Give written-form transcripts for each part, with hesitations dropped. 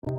Yeah,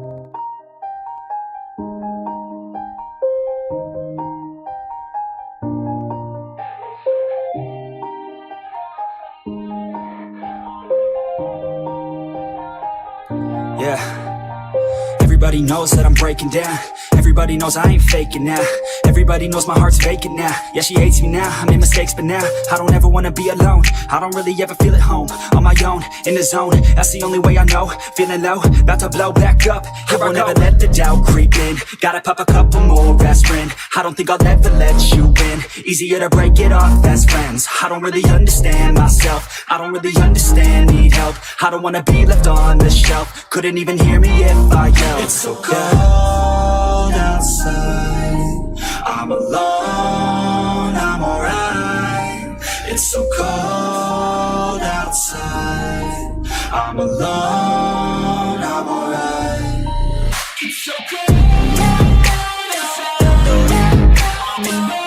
everybody knows that I'm breaking down. Everybody knows I ain't faking now. Everybody knows my heart's vacant now. Yeah, she hates me now, I made mistakes but now I don't ever wanna be alone. I don't really ever feel at home. On my own, in the zone, that's the only way I know. Feeling low, about to blow back up. I won't ever let the doubt creep in. Gotta pop a couple more aspirin. I don't think I'll ever let you in. Easier to break it off best friends. I don't really understand myself. I don't really understand, need help. I don't wanna be left on the shelf. Couldn't even hear me if I yelled. It's so cold outside, I'm alone, I'm alright. It's so cold outside, I'm alone, I'm alright. It's so cold outside, I'm alone.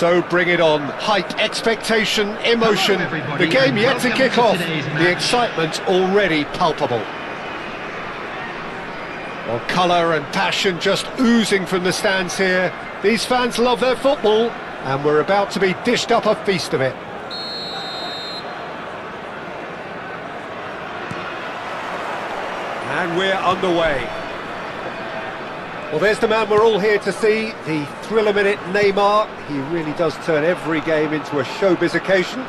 So bring it on. Hype, expectation, emotion. The game yet to kick off. The excitement already palpable. Well, colour and passion just oozing from the stands here. These fans love their football, and we're about to be dished up a feast of it. And we're underway. Well, there's the man we're all here to see, the thriller-minute Neymar. He really does turn every game into a showbiz occasion.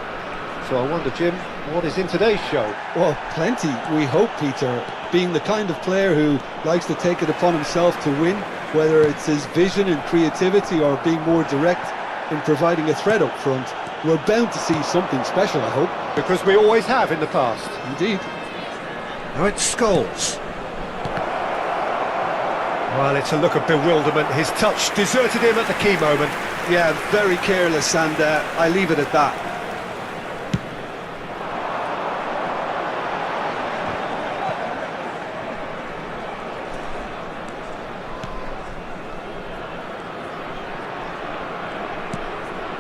So I wonder, Jim, what is in today's show? Well, plenty, we hope, Peter. Being the kind of player who likes to take it upon himself to win, whether it's his vision and creativity or being more direct in providing a threat up front, we're bound to see something special, I hope. Because we always have in the past. Indeed. Now it's Scholes. Well, it's a look of bewilderment. His touch deserted him at the key moment. Yeah, very careless, and I leave it at that.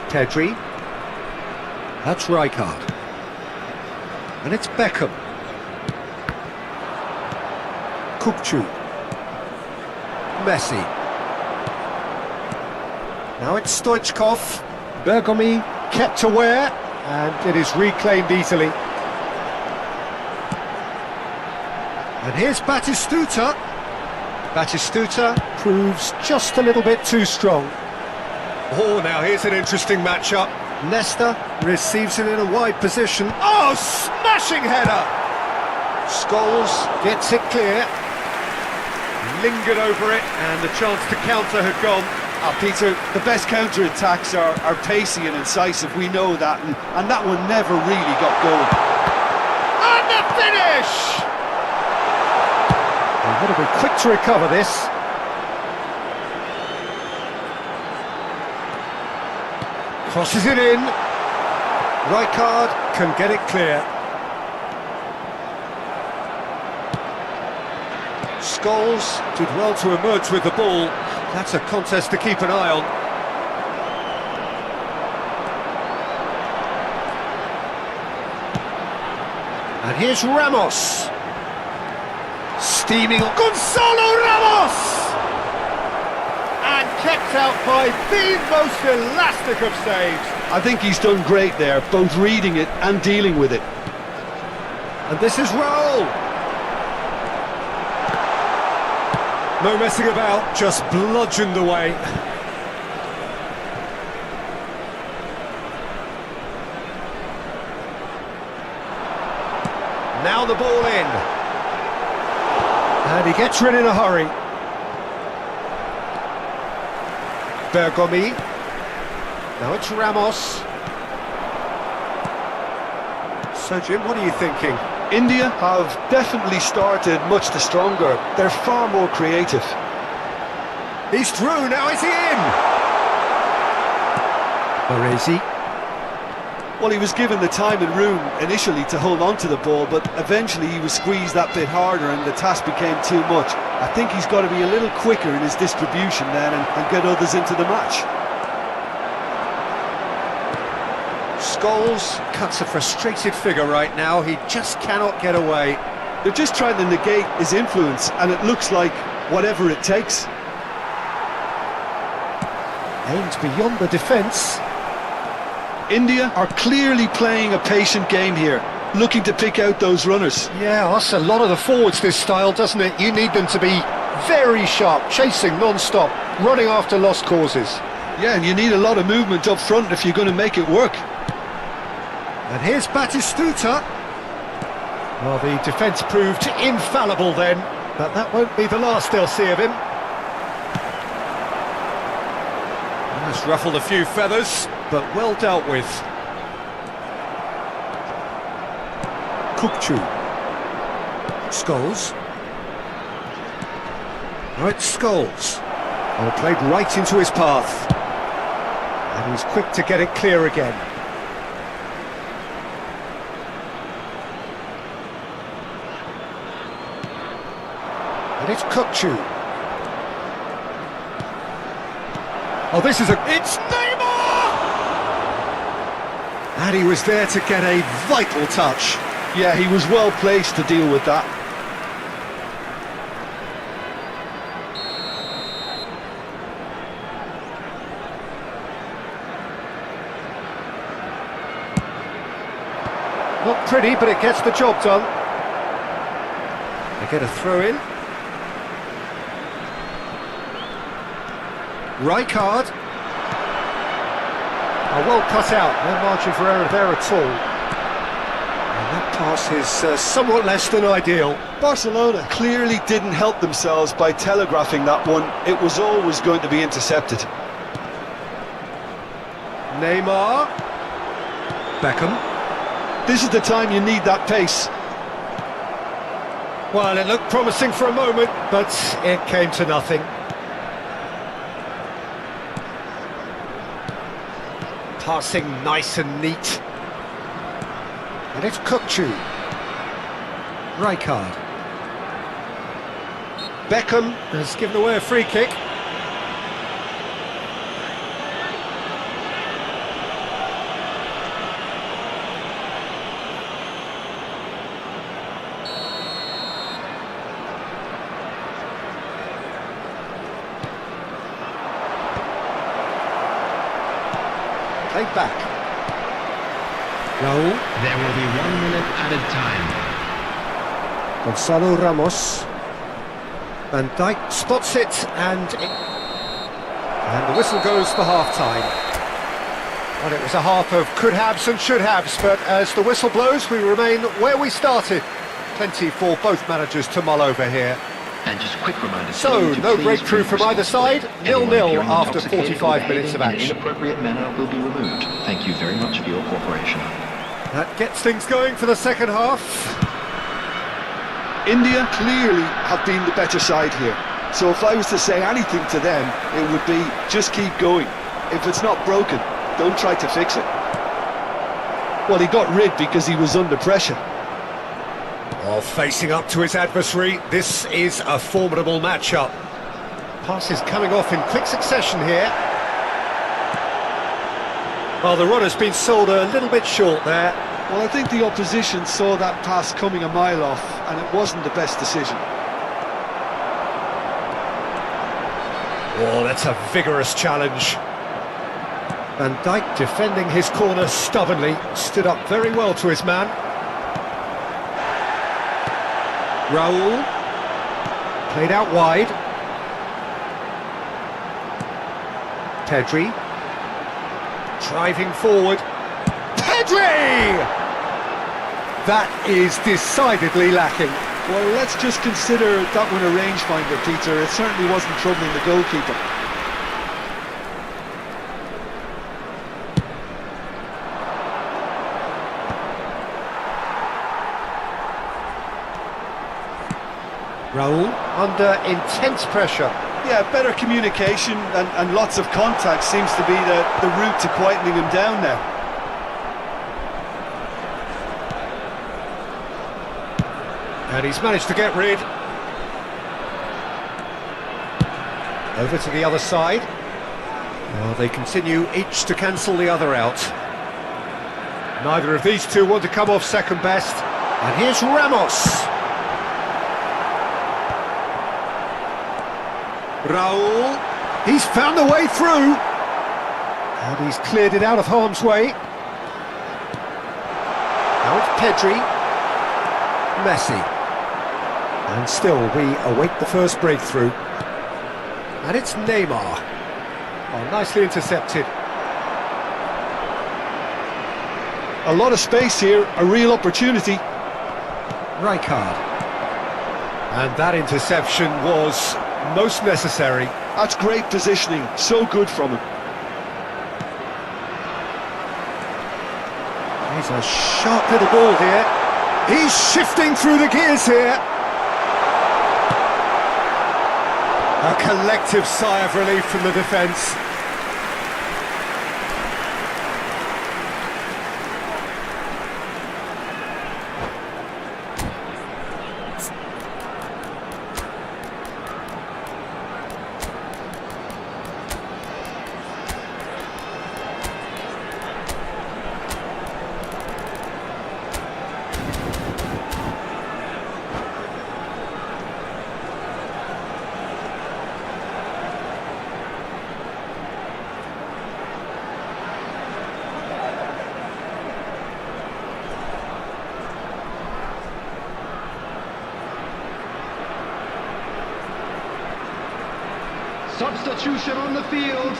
Pedri. That's Rijkaard. And it's Beckham. Kukçu. Messi. Now it's Stoichkov. Bergomi kept aware, and it is reclaimed easily. And here's Batistuta. Batistuta proves just a little bit too strong. Oh, now here's an interesting matchup. Nesta receives it in a wide position. Oh, smashing header! Scholes gets it clear. Lingered over it, and the chance to counter had gone. Peter, the best counter-attacks are pacey and incisive, we know that, and that one never really got going. And the finish! They've got to be quick to recover this. Crosses it in. Rijkaard can get it clear. Scholes did well to emerge with the ball. That's a contest to keep an eye on. And here's Ramos. Steaming on. Gonzalo Ramos! And kept out by the most elastic of saves. I think he's done great there, both reading it and dealing with it. And this is Raul. No messing about, just bludgeoned away. Now the ball in. And he gets rid in a hurry. Bergomi. Now it's Ramos. So Jim, what are you thinking? India have definitely started much the stronger. They're far more creative. He's through, now is he in? Baresi. Well, he was given the time and room initially to hold on to the ball, but eventually he was squeezed that bit harder and the task became too much. I think he's got to be a little quicker in his distribution then and get others into the match. Scholes cuts a frustrated figure right now. He just cannot get away. They're just trying to negate his influence, and it looks like whatever it takes. Aimed beyond the defence. India are clearly playing a patient game here, looking to pick out those runners. Yeah, that's a lot of the forwards, this style, doesn't it? You need them to be very sharp, chasing non-stop, running after lost causes. Yeah, and you need a lot of movement up front if you're going to make it work. And here's Batistuta. Well, the defence proved infallible then, but that won't be the last they'll see of him. That's ruffled a few feathers, but well dealt with. Kukçu. Scholes. Now it's Scholes. Oh, played right into his path. And he's quick to get it clear again. And it's Kukçu. Oh, this is a... It's Neymar! And he was there to get a vital touch. Yeah, he was well placed to deal with that. Not pretty, but it gets the job done. They get a throw in. Rijkaard. Oh, well cut out, no margin for error there at all. And that pass is somewhat less than ideal. Barcelona clearly didn't help themselves by telegraphing that one. It was always going to be intercepted. Neymar. Beckham. This is the time you need that pace. Well, it looked promising for a moment, but it came to nothing. Passing nice and neat. And it's Kukçu. Rijkaard. Beckham has given away a free kick. Played back. Raúl. There will be 1 minute added time. Gonzalo Ramos. Van Dijk spots it, and the whistle goes for half-time. Well, it was a half of could-haves and should-haves, but as the whistle blows, we remain where we started. Plenty for both managers to mull over here. And just a quick reminder. So, no breakthrough from either side, 0-0 after intoxicated 45 or minutes of behaving action. in an inappropriate manner will be removed. Thank you very much for your cooperation. That gets things going for the second half. India clearly have been the better side here. So if I was to say anything to them, it would be just keep going. If it's not broken, don't try to fix it. Well, he got rid because he was under pressure. While facing up to his adversary, this is a formidable matchup. Passes coming off in quick succession here. Well, the run has been sold a little bit short there. Well, I think the opposition saw that pass coming a mile off, and it wasn't the best decision. Oh, that's a vigorous challenge. Van Dijk defending his corner stubbornly, stood up very well to his man. Raúl, played out wide. Pedri, driving forward. Pedri! That is decidedly lacking. Well, let's just consider that one a rangefinder, Peter. It certainly wasn't troubling the goalkeeper. Raúl under intense pressure. Yeah, better communication and lots of contact seems to be the route to quietening him down now. And he's managed to get rid. Over to the other side. Well, they continue each to cancel the other out. Neither of these two want to come off second best. And here's Ramos. Raúl, he's found a way through. And he's cleared it out of harm's way. Now it's Pedri. Messi. And still we await the first breakthrough. And it's Neymar. Oh, nicely intercepted. A lot of space here, a real opportunity. Rijkaard. And that interception was most necessary. That's great positioning, so good from him. He's a sharp little ball here. He's shifting through the gears here. A collective sigh of relief from the defence. substitution on the field.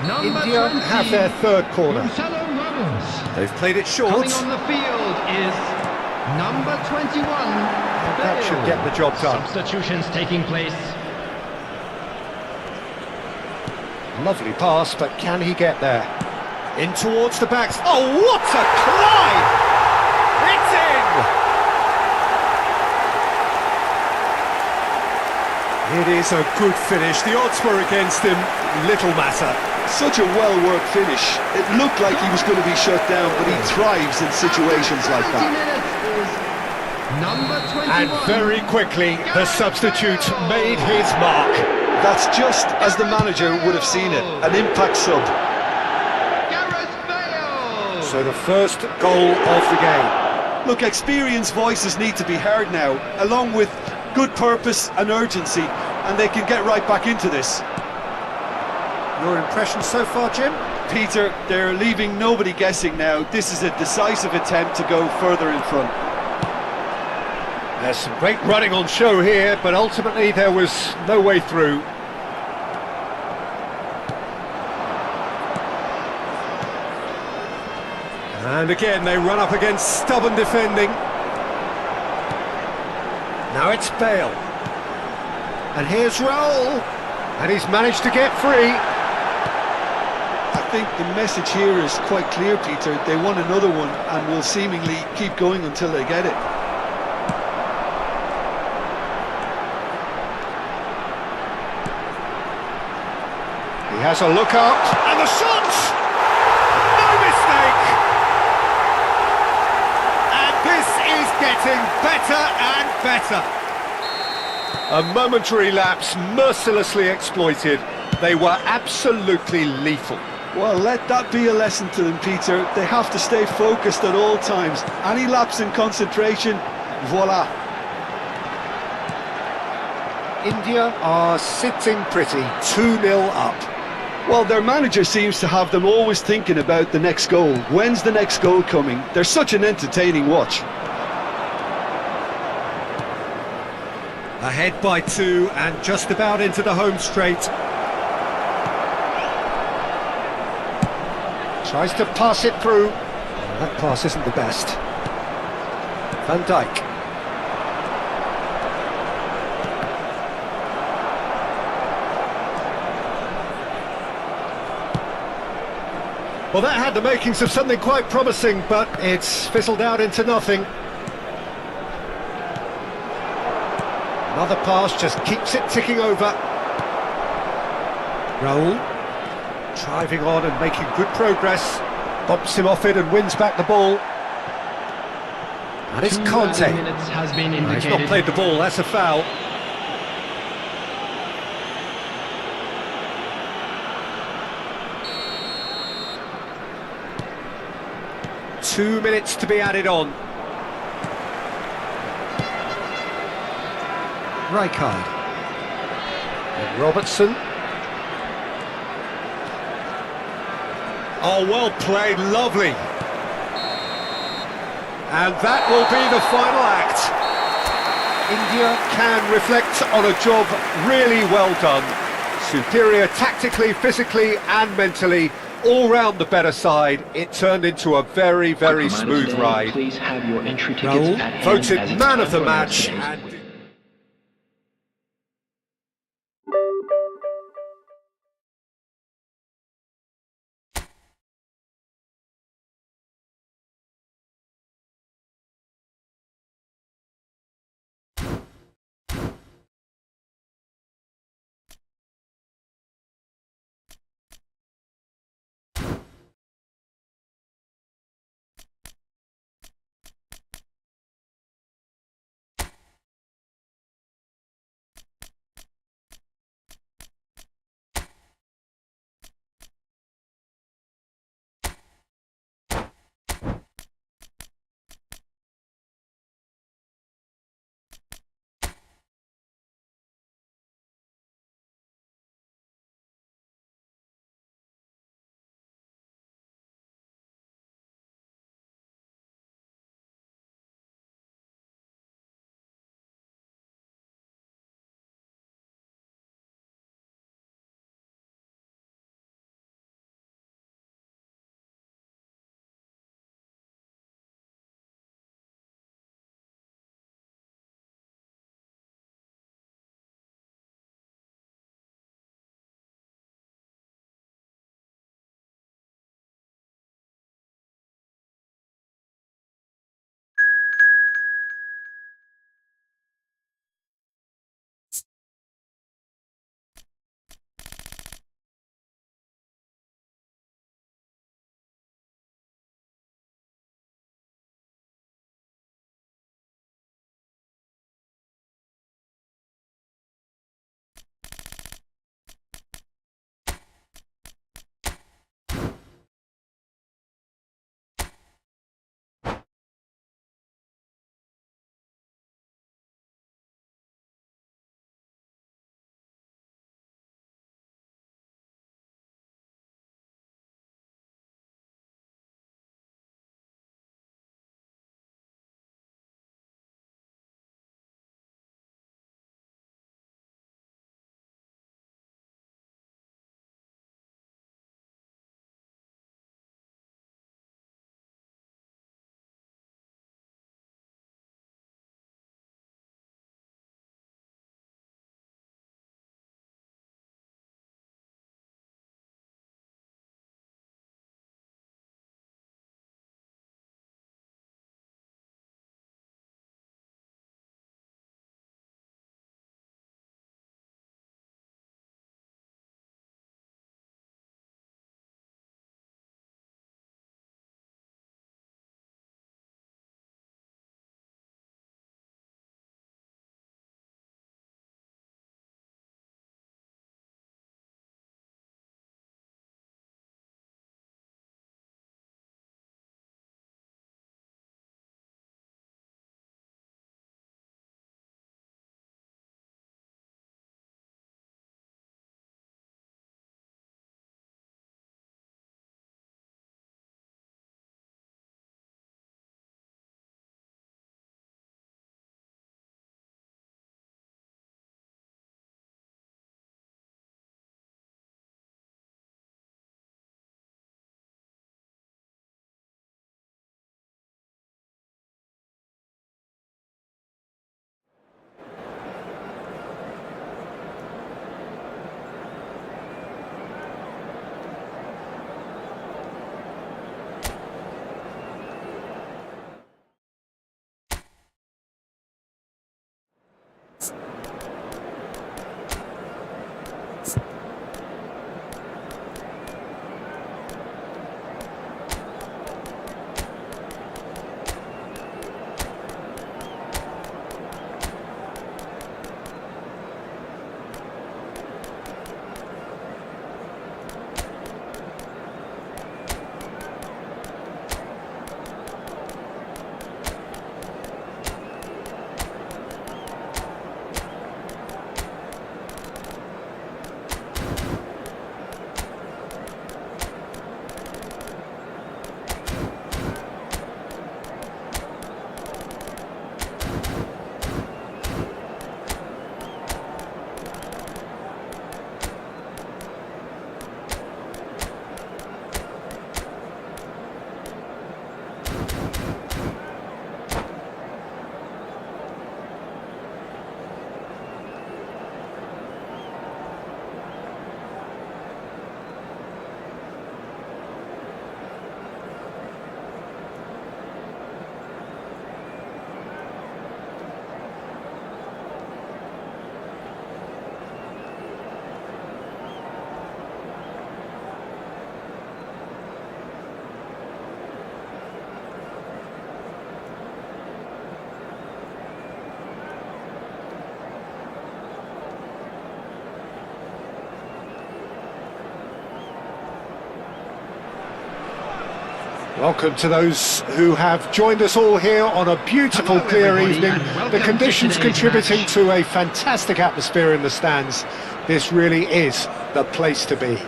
Number India 20, have their third corner. Gonzalo Ramos. They've played it short. Coming on the field is number 21. That should get the job done. Substitutions taking place. Lovely pass, but can he get there? In towards the backs. Oh, what a climb! It's in! It is a good finish. The odds were against him. Little matter. Such a well-worked finish. It looked like he was going to be shut down, but he thrives in situations like 20 that. minutes is number 21. And very quickly, the substitute made his mark. That's just as the manager would have seen it. An impact sub. Gareth Bale. So the first goal of the game. Look, experienced voices need to be heard now, along with good purpose and urgency, and they can get right back into this. Your impressions so far, Jim? Peter, they're leaving nobody guessing now. This is a decisive attempt to go further in front. There's some great running on show here, but ultimately there was no way through. And again, they run up against stubborn defending. Now it's Bale. And here's Raul. And he's managed to get free. I think the message here is quite clear, Peter. They want another one and will seemingly keep going until they get it. He has a look up, and the shot! No mistake! And this is getting better and better. A momentary lapse mercilessly exploited. They were absolutely lethal. Well, let that be a lesson to them, Peter. They have to stay focused at all times. Any lapse in concentration, voila. India are sitting pretty, 2-0 up. Well, their manager seems to have them always thinking about the next goal. When's the next goal coming? They're such an entertaining watch. Ahead by 2 and just about into the home straight. Tries to pass it through. That pass isn't the best. Van Dijk. Well, that had the makings of something quite promising, but it's fizzled out into nothing. Another pass just keeps it ticking over. Raul, driving on and making good progress. Bumps him off it and wins back the ball. And it's 2 Conte. minutes has been He's indicated. not played the ball, that's a foul. Two minutes to be added on. Rijkaard. And Robertson. Oh, well played, lovely. And that will be the final act. India can reflect on a job really well done. Superior tactically, physically and mentally. All round the better side. It turned into a very, very smooth ride. Please have your entry tickets Raul at hand voted as it's man time of the for match. announcements. And Welcome to those who have joined us all here on a beautiful, Hello, clear everybody, evening. and welcome The to conditions today's contributing match. to a fantastic atmosphere in the stands. This really is the place to be.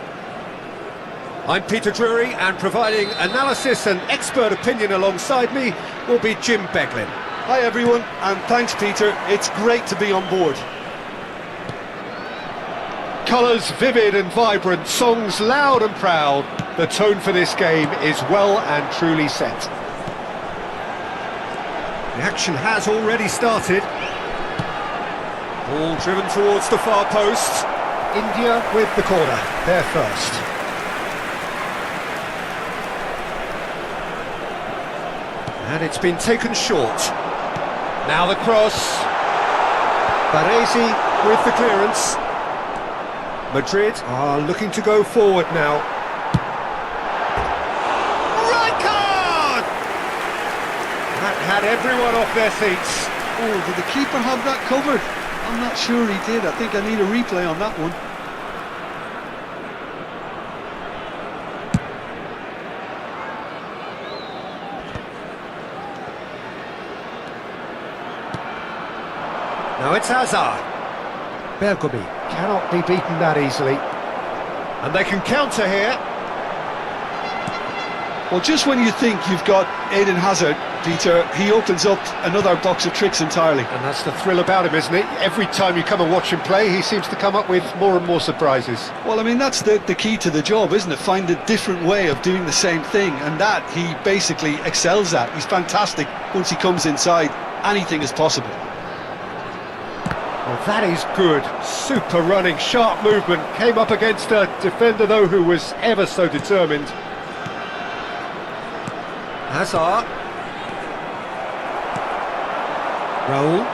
I'm Peter Drury, and providing analysis and expert opinion alongside me will be Jim Beglin. Hi everyone, and thanks Peter, it's great to be on board. Colours vivid and vibrant, songs loud and proud. The tone for this game is well and truly set. The action has already started. Ball driven towards the far post. India with the corner, they're first. And it's been taken short. Now the cross. Baresi with the clearance. Madrid are looking to go forward now. Right card! That had everyone off their seats. Oh, did the keeper have that covered? I'm not sure he did. I think I need a replay on that one. Now it's Hazard. Bergomi cannot be beaten that easily. And they can counter here. Well, just when you think you've got Eden Hazard, Peter, he opens up another box of tricks entirely. And that's the thrill about him, isn't it? Every time you come and watch him play, he seems to come up with more and more surprises. Well, I mean, that's the key to the job, isn't it? Find a different way of doing the same thing, and that he basically excels at. He's fantastic. Once he comes inside, anything is possible. Well, that is good. Super running, sharp movement. Came up against a defender, though, who was ever so determined. Hazard. Raul.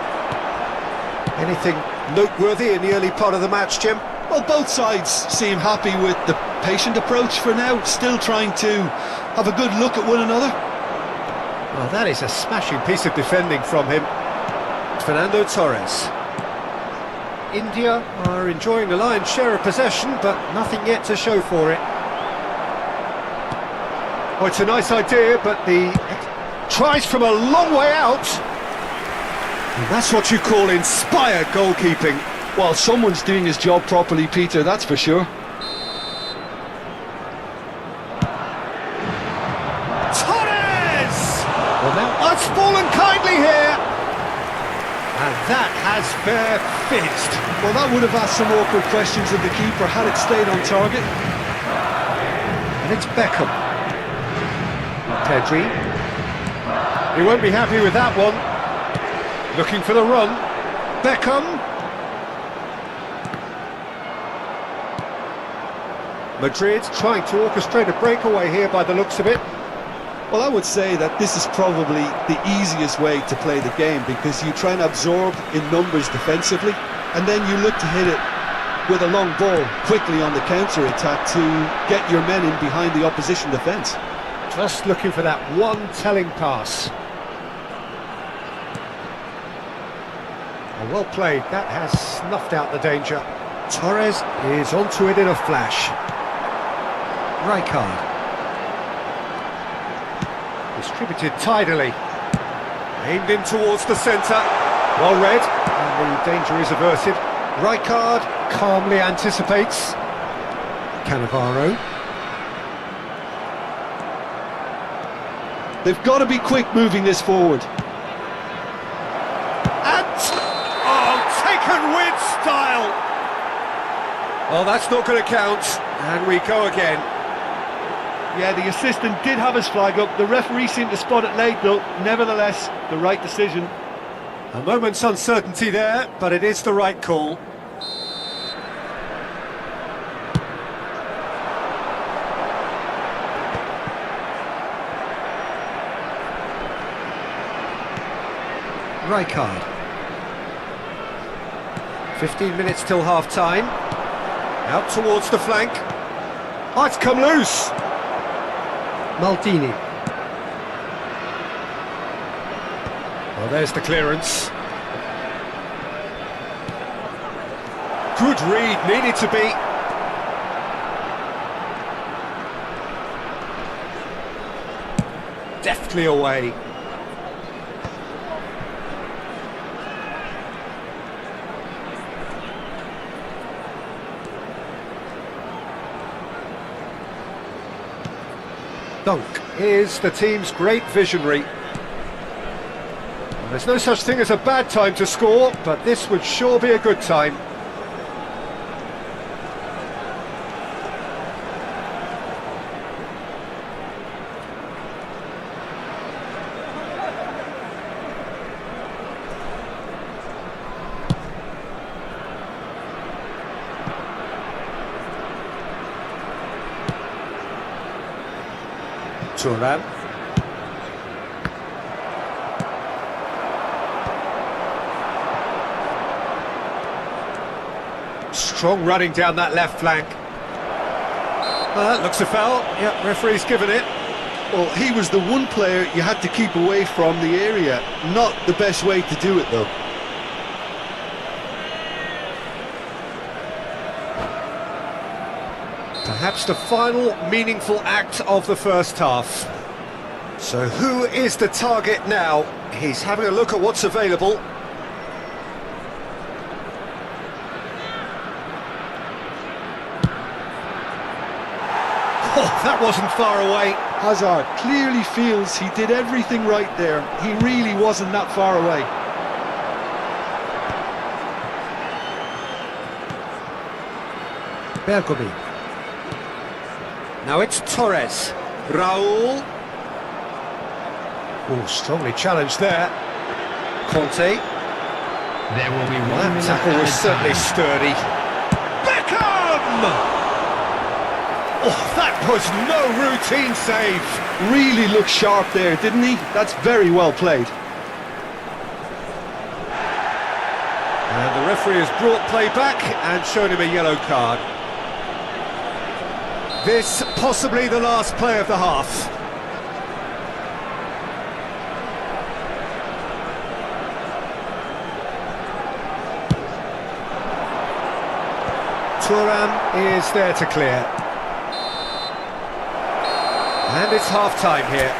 Anything noteworthy in the early part of the match, Jim? Well, both sides seem happy with the patient approach for now, still trying to have a good look at one another. Well, that is a smashing piece of defending from him. Fernando Torres. India are enjoying the lion's share of possession, but nothing yet to show for it. Oh, it's a nice idea, but the tries from a long way out. And that's what you call inspired goalkeeping. Well, someone's doing his job properly, Peter, that's for sure. Torres! Well, now it's fallen kindly here. And that has fair fizzed. Well, that would have asked some awkward questions of the keeper had it stayed on target. And it's Beckham. Pedri. He won't be happy with that one. Looking for the run. Beckham. Madrid trying to orchestrate a breakaway here by the looks of it. Well, I would say that this is probably the easiest way to play the game, because you try and absorb in numbers defensively, and then you look to hit it with a long ball quickly on the counter-attack to get your men in behind the opposition defence. Just looking for that one telling pass. Well played, that has snuffed out the danger. Torres is onto it in a flash. Rijkaard. Distributed tidily. Aimed in towards the centre. Well read, and the danger is averted. Rijkaard calmly anticipates. Cannavaro. They've got to be quick moving this forward. Taken with style! Oh, that's not going to count, and we go again. Yeah, the assistant did have his flag up. The referee seemed to spot it late, though. Nevertheless, the right decision. A moment's uncertainty there, but it is the right call. Rijkaard. 15 minutes till half-time. Out towards the flank. Oh, it's come loose! Maldini. Well, there's the clearance. Good read, needed to be. Deftly away. Dunk is the team's great visionary. There's no such thing as a bad time to score, but this would sure be a good time. Thuram. Strong running down that left flank. That looks a foul. Yeah, referee's given it. Well, he was the one player you had to keep away from the area. Not the best way to do it, though. Perhaps the final meaningful act of the first half. So who is the target now? He's having a look at what's available. Oh, that wasn't far away. Hazard clearly feels he did everything right there. He really wasn't that far away. Bergomi. Now it's Torres. Raul. Oh, strongly challenged there. Conte. There will be That 1 minute tackle was added certainly time. sturdy. Beckham! Oh, that was no routine save. Really looked sharp there, didn't he? That's very well played. And the referee has brought play back and shown him a yellow card. This possibly the last play of the half. Thuram is there to clear. And it's half-time here.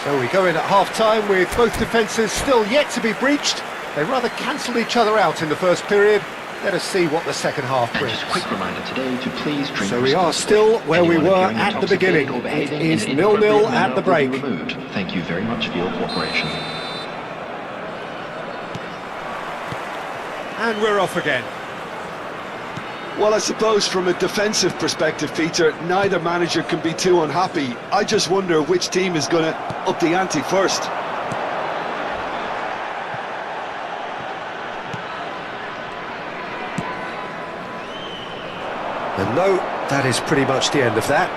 So we go in at half-time with both defences still yet to be breached. They rather cancelled each other out in the first period. Let us see what the second half And brings. just a quick reminder today to please drink So we are responsibly. still where we Anyone were appearing at the intoxicated beginning. or behaving It is in an 0-0 inappropriate at manner the will break. be removed. Thank you very much for your cooperation. And we're off again. Well, I suppose from a defensive perspective, Peter, neither manager can be too unhappy. I just wonder which team is going to up the ante first. And no, that is pretty much the end of that.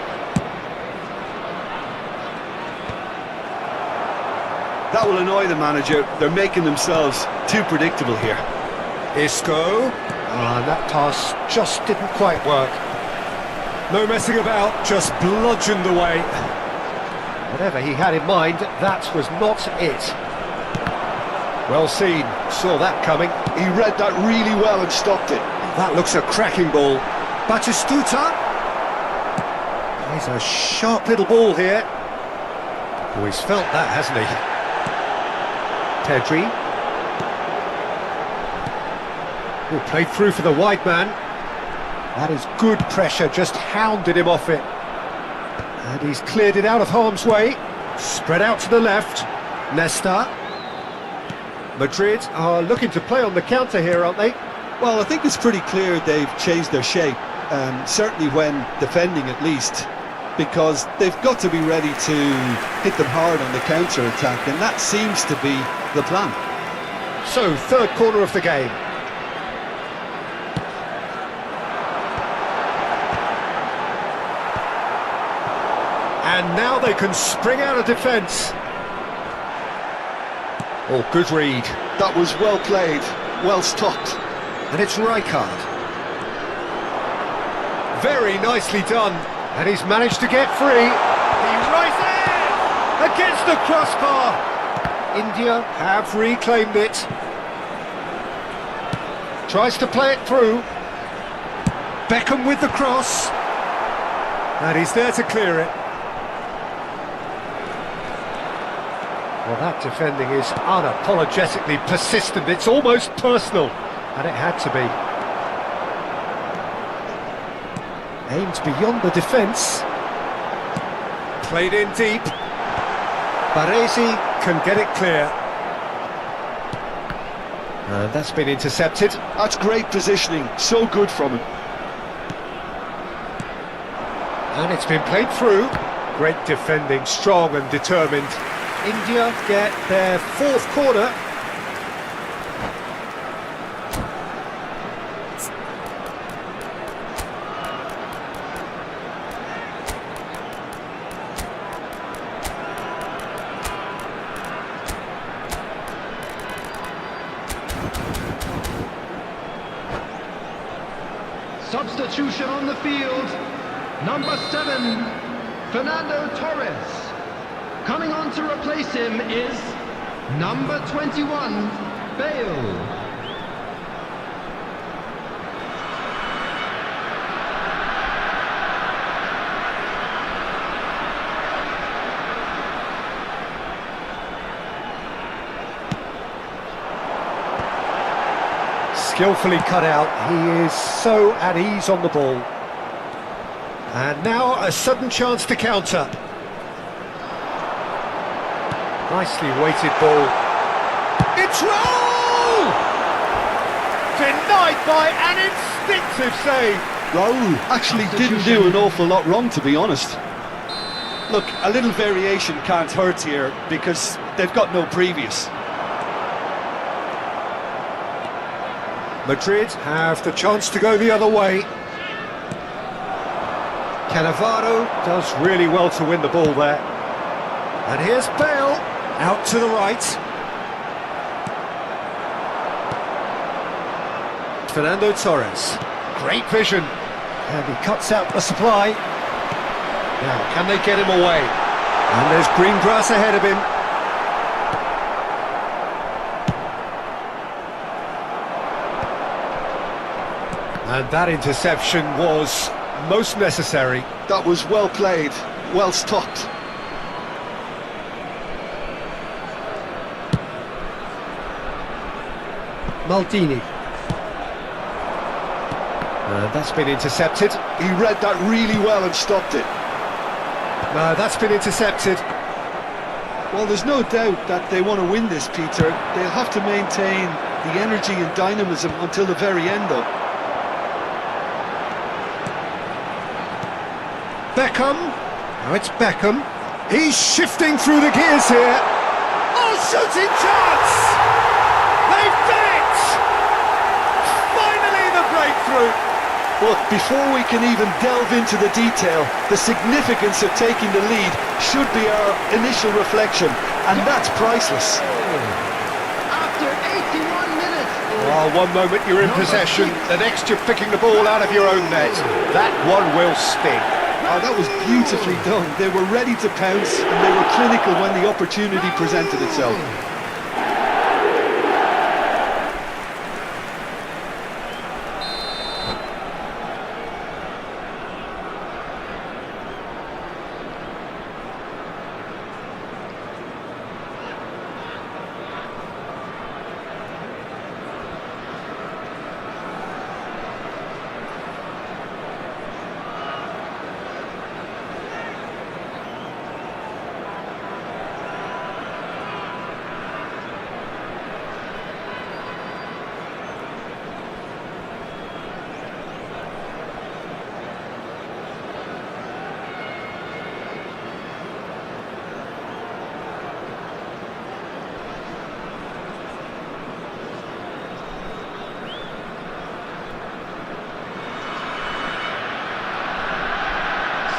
That will annoy the manager. They're making themselves too predictable here. Isco. And that pass just didn't quite work. No messing about, just bludgeoned away. Whatever he had in mind, that was not it. Well seen, saw that coming. He read that really well and stopped it. That looks a cracking ball. Batistuta. He's a sharp little ball here. Oh, he's felt that, hasn't he? Pedri. Oh, played through for the wide man. That is good pressure, just hounded him off it. And he's cleared it out of harm's way. Spread out to the left. Nesta. Madrid are looking to play on the counter here, aren't they? Well, I think it's pretty clear they've changed their shape, certainly when defending at least, because they've got to be ready to hit them hard on the counter-attack, and that seems to be the plan. So, third corner of the game. And now they can spring out of defence. Oh, good read. That was well played, well stopped. And it's Rijkaard. Very nicely done. And he's managed to get free. He rises against the crossbar. India have reclaimed it. Tries to play it through. Beckham with the cross. And he's there to clear it. Well, that defending is unapologetically persistent. It's almost personal. And it had to be. Aimed beyond the defence. Played in deep. Baresi can get it clear. That's been intercepted. That's great positioning, so good from him. And it's been played through. Great defending, strong and determined. India get their fourth corner. Substitution on the field. Number 7, Fernando Torres. Coming on to replace him is number 21, Bale. Skillfully cut out. He is so at ease on the ball. And now a sudden chance to counter. Nicely weighted ball. It's Raul! Denied by an instinctive save. Raul actually didn't do an awful lot wrong, to be honest. Look, a little variation can't hurt here because they've got no previous. Madrid have the chance to go the other way. Cannavaro does really well to win the ball there. And here's Bale, out to the right. Fernando Torres, great vision. And he cuts out the supply. Now, can they get him away? And there's green grass ahead of him. And that interception was most necessary. That was well played, well stopped. Maldini. That's been intercepted. He read that really well and stopped it. No, that's been intercepted. Well, there's no doubt that they want to win this, Peter. They'll have to maintain the energy and dynamism until the very end, though. Beckham. Now it's Beckham. He's shifting through the gears here. Oh, shooting chance! They've done it! Finally the breakthrough! Look, before we can even delve into the detail, the significance of taking the lead should be our initial reflection, and that's priceless. After 81 minutes. Oh, one moment you're in possession, the next you're picking the ball out of your own net. That one will sting. Oh, that was beautifully done. They were ready to pounce and they were clinical when the opportunity presented itself.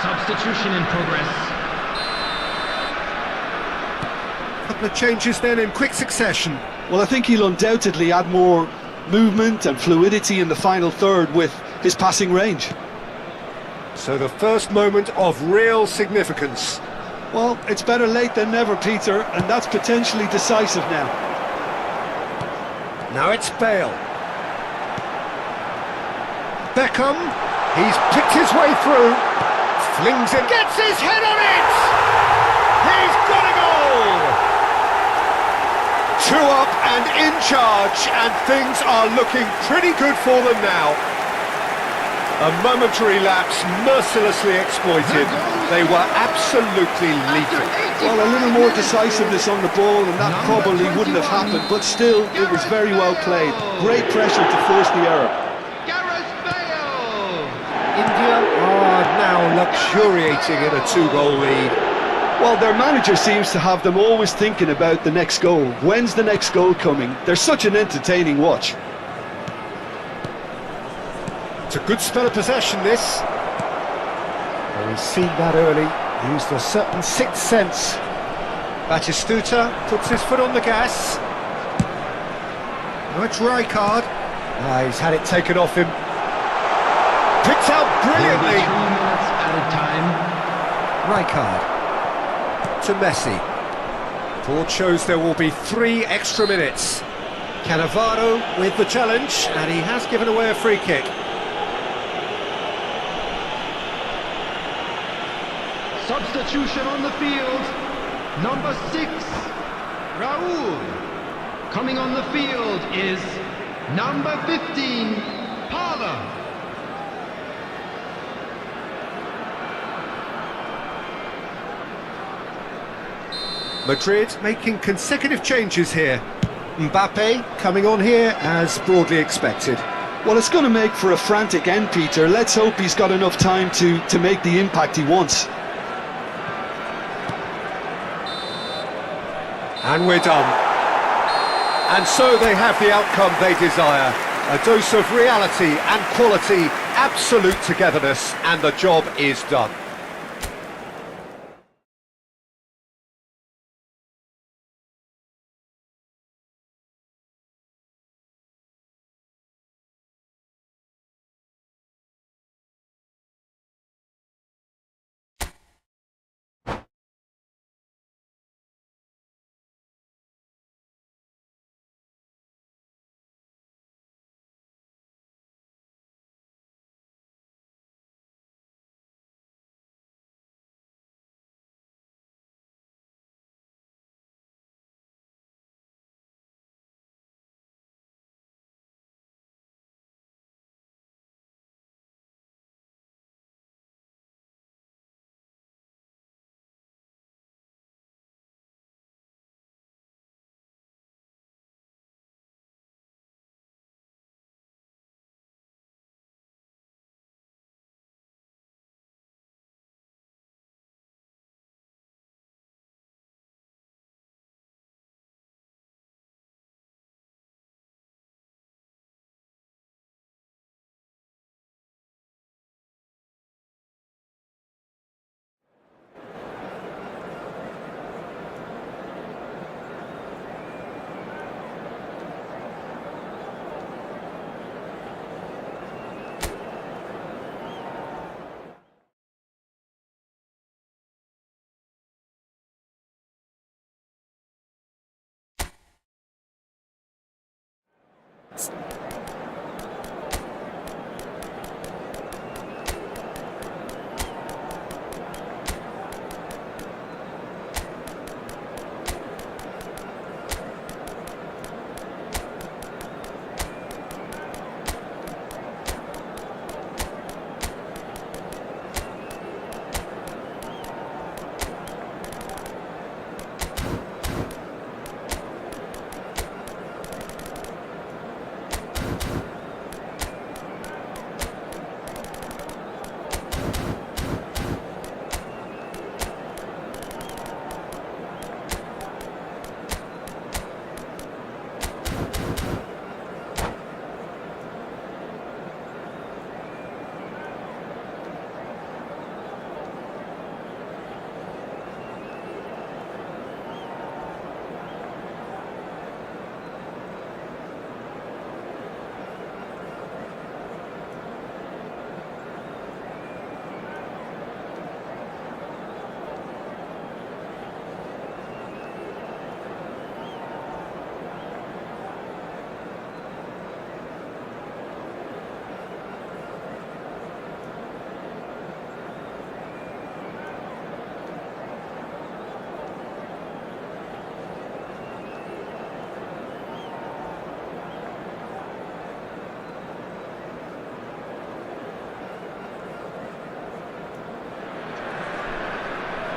Substitution in progress. Couple of changes then in quick succession. Well, I think he'll undoubtedly add more movement and fluidity in the final third with his passing range. So the first moment of real significance. Well, it's better late than never, Peter, and that's potentially decisive now. Now it's Bale. Beckham, he's picked his way through, flings it, gets his head on it! He's got a goal! 2 up and in charge, and things are looking pretty good for them now. A momentary lapse mercilessly exploited. They were absolutely lethal. Well, a little more decisiveness on the ball and that probably wouldn't have happened, but still, it was very well played. Great pressure to force the error. India are now luxuriating in a 2-goal lead. Well, their manager seems to have them always thinking about the next goal. When's the next goal coming? They're such an entertaining watch. It's a good spell of possession, this. Well, he's seen that early, used a certain sixth sense. Batistuta puts his foot on the gas. Now it's Rijkaard. He's had it taken off him. Picked out brilliantly. 3 minutes added time. Rijkaard to Messi. Board shows there will be 3 extra minutes. Cannavaro with the challenge, and he has given away a free kick. Substitution on the field. Number 6, Raul. Coming on the field is number 15, Parla. Madrid making consecutive changes here. Mbappe coming on here as broadly expected. Well, it's going to make for a frantic end, Peter. Let's hope he's got enough time to make the impact he wants. And we're done. And so they have the outcome they desire. A dose of reality and quality, absolute togetherness, and the job is done.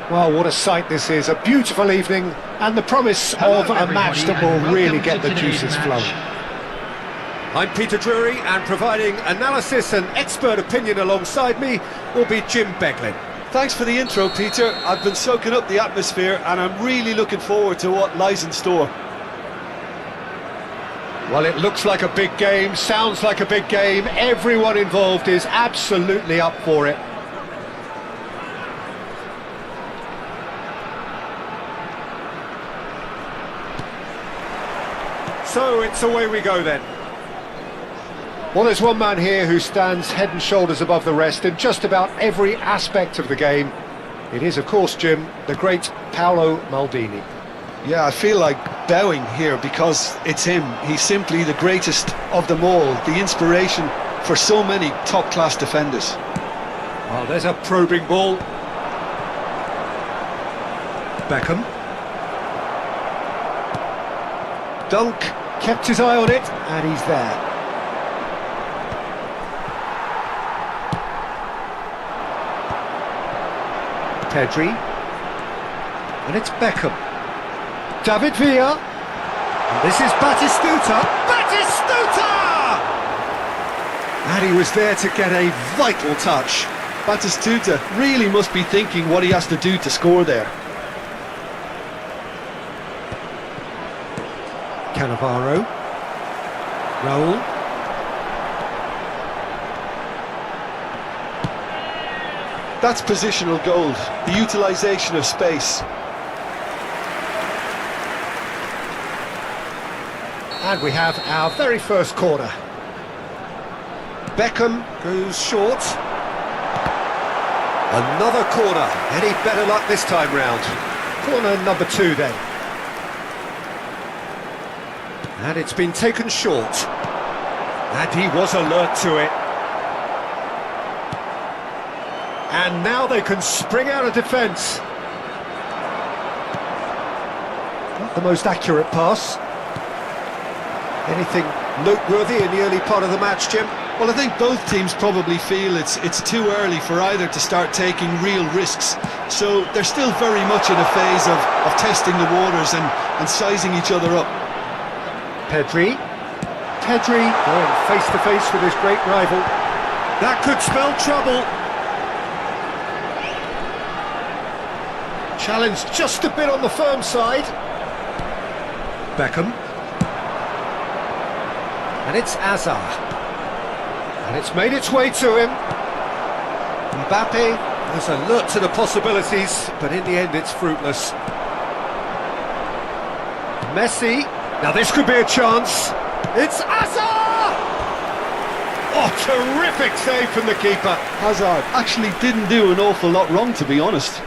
Well, what a sight this is. A beautiful evening and the promise of a match that will really get the juices flowing. I'm Peter Drury, and providing analysis and expert opinion alongside me will be Jim Beglin. Thanks for the intro, Peter. I've been soaking up the atmosphere and I'm really looking forward to what lies in store. Well, it looks like a big game, sounds like a big game. Everyone involved is absolutely up for it. So it's away we go then. Well, there's one man here who stands head and shoulders above the rest in just about every aspect of the game. It is, of course, Jim, the great Paolo Maldini. Yeah, I feel like bowing here because it's him. He's simply the greatest of them all, the inspiration for so many top-class defenders. Well, there's a probing ball. Beckham. Dunk, kept his eye on it, and he's there. Pedri. And it's Beckham. David Villa. And this is Batistuta. Batistuta! And he was there to get a vital touch. Batistuta really must be thinking what he has to do to score there. Cannavaro. Raul. That's positional gold, the utilisation of space. And we have our very first corner. Beckham goes short. Another corner. Any better luck this time round? Corner number 2 then. And it's been taken short. And he was alert to it. And now they can spring out of defence. Not the most accurate pass. Anything noteworthy in the early part of the match, Jim? Well, I think both teams probably feel it's too early for either to start taking real risks. So they're still very much in a phase of testing the waters and sizing each other up. Pedri. Pedri going face-to-face with his great rival. That could spell trouble. Challenge just a bit on the firm side. Beckham. And it's Azar. And it's made its way to him. Mbappe was alert to the possibilities, but in the end it's fruitless. Messi. Now this could be a chance. It's Azar! Oh, terrific save from the keeper. Hazard actually didn't do an awful lot wrong, to be honest.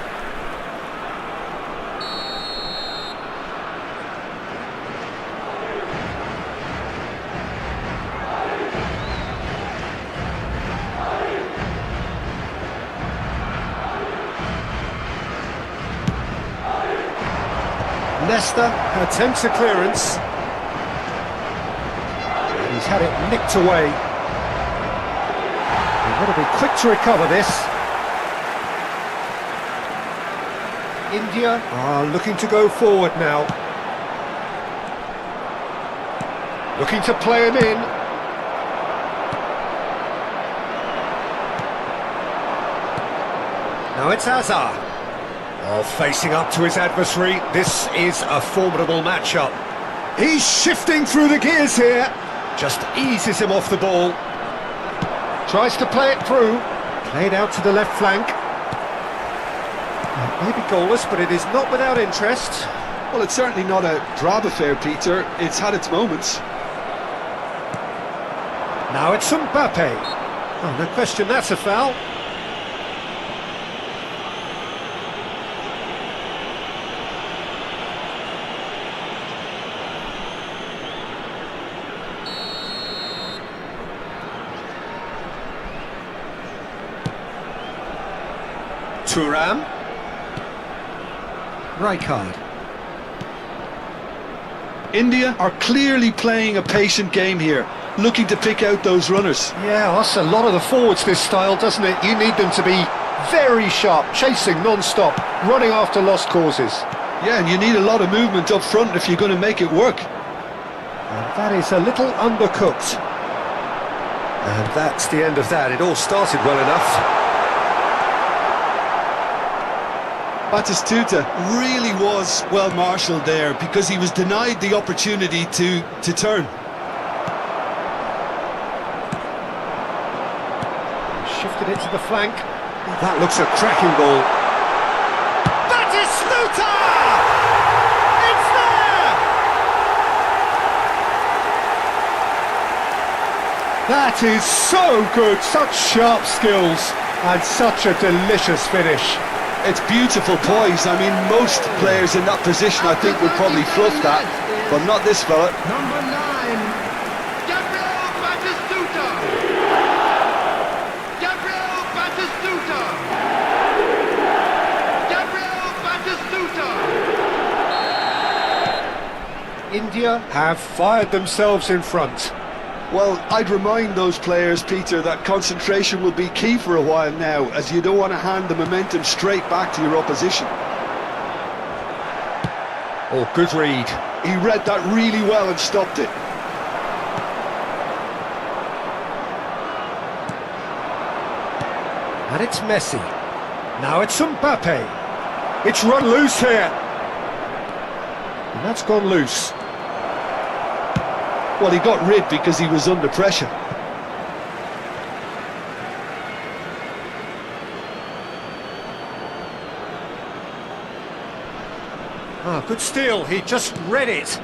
Nesta attempts a clearance. He's had it nicked away. He's got to be quick to recover this. India are looking to go forward now. Looking to play him in. Now it's Azar. Oh, facing up to his adversary. This is a formidable matchup. He's shifting through the gears here. Just eases him off the ball. Tries to play it through. Played out to the left flank. Maybe goalless, but it is not without interest. Well, it's certainly not a drab affair, Peter. It's had its moments. Now it's Mbappe. Oh, no question, that's a foul. Thuram. Rijkaard. India are clearly playing a patient game here, looking to pick out those runners. Yeah, that's a lot of the forwards, this style, doesn't it? You need them to be very sharp, chasing non-stop, running after lost causes. Yeah, and you need a lot of movement up front if you're going to make it work. And that is a little undercooked. And that's the end of that. It all started well enough. Batistuta really was well marshalled there because he was denied the opportunity to turn. Shifted it to the flank. That looks a cracking ball. Batistuta! It's there! That is so good, such sharp skills and such a delicious finish. It's beautiful poise. I mean, most players in that position I think would probably fluff that, but not this fella. Number 9, Gabriel Batistuta. Gabriel Batistuta. Gabriel Batistuta. India have fired themselves in front. Well, I'd remind those players, Peter, that concentration will be key for a while now, as you don't want to hand the momentum straight back to your opposition. Oh, good read. He read that really well and stopped it. And it's Messi. Now it's Mbappe. It's run loose here. And that's gone loose. Well, he got rid because he was under pressure. Ah, good steal. He just read it.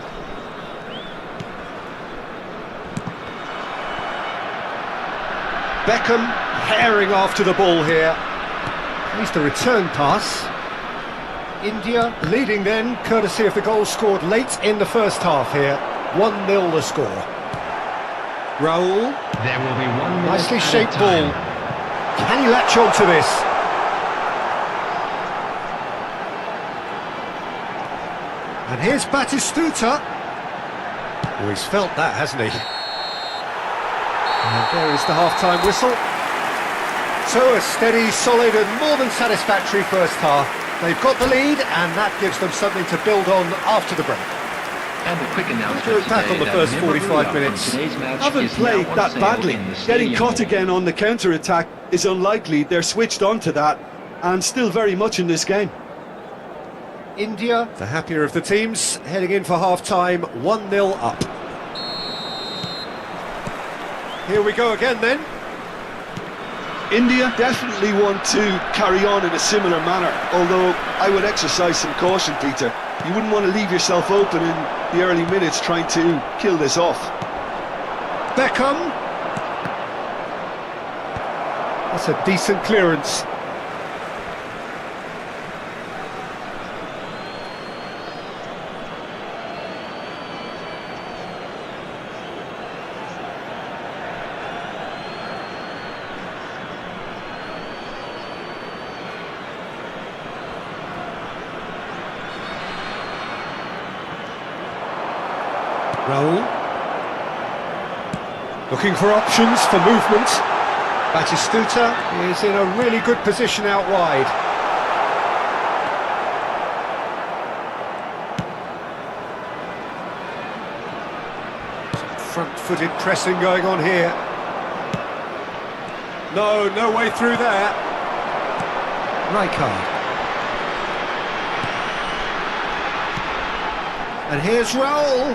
Beckham herring after the ball here. Here's the return pass. India leading then, courtesy of the goal scored late in the first half here. 1-0 the score. Raul. There will be 1 minute Nicely at a shaped time. ball. Can he latch on to this? And here's Batistuta. Oh, he's felt that, hasn't he? And there is the half-time whistle. So a steady, solid and more than satisfactory first half. They've got the lead and that gives them something to build on after the break. And a quick announcement Look back on the today first that 45 Liverpool minutes. from today's match Haven't is played now on that sale badly. in the Getting stadium. caught again on the counter-attack is unlikely. They're switched on to that and still very much in this game. India, the happier of the teams, heading in for half-time, 1-0 up. Here we go again then. India definitely want to carry on in a similar manner, although I would exercise some caution, Peter. You wouldn't want to leave yourself open in the early minutes trying to kill this off. Beckham. That's a decent clearance. Raul. Looking for options for movement. Batistuta is in a really good position out wide. Front-footed pressing going on here. No way through there. Rijkaard. And here's Raul.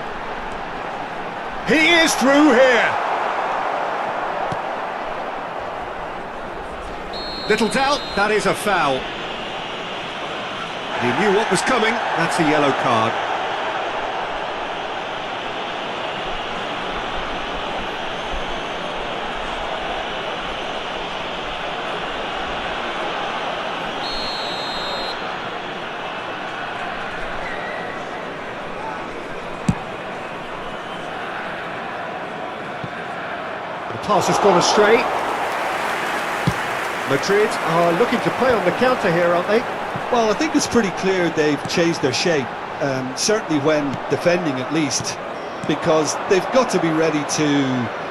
He is through here. Little doubt, that is a foul. He knew what was coming. That's a yellow card. Pass has gone astray. Madrid are looking to play on the counter here, aren't they? Well, I think it's pretty clear they've changed their shape, certainly when defending at least, because they've got to be ready to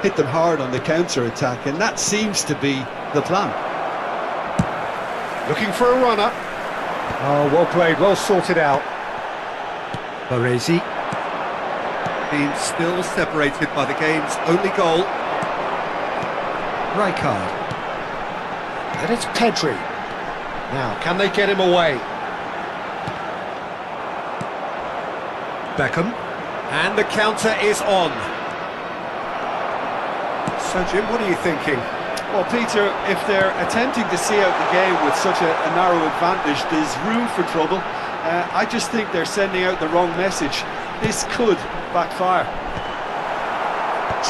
hit them hard on the counter-attack, and that seems to be the plan. Looking for a runner. Oh, well played, well sorted out. Baresi. Being still separated by the game's only goal. Rijkaard. And it's Pedri. Now, can they get him away? Beckham. And the counter is on. So, Jim, what are you thinking? Well, Peter, if they're attempting to see out the game with such a narrow advantage, there's room for trouble. I just think they're sending out the wrong message. This could backfire.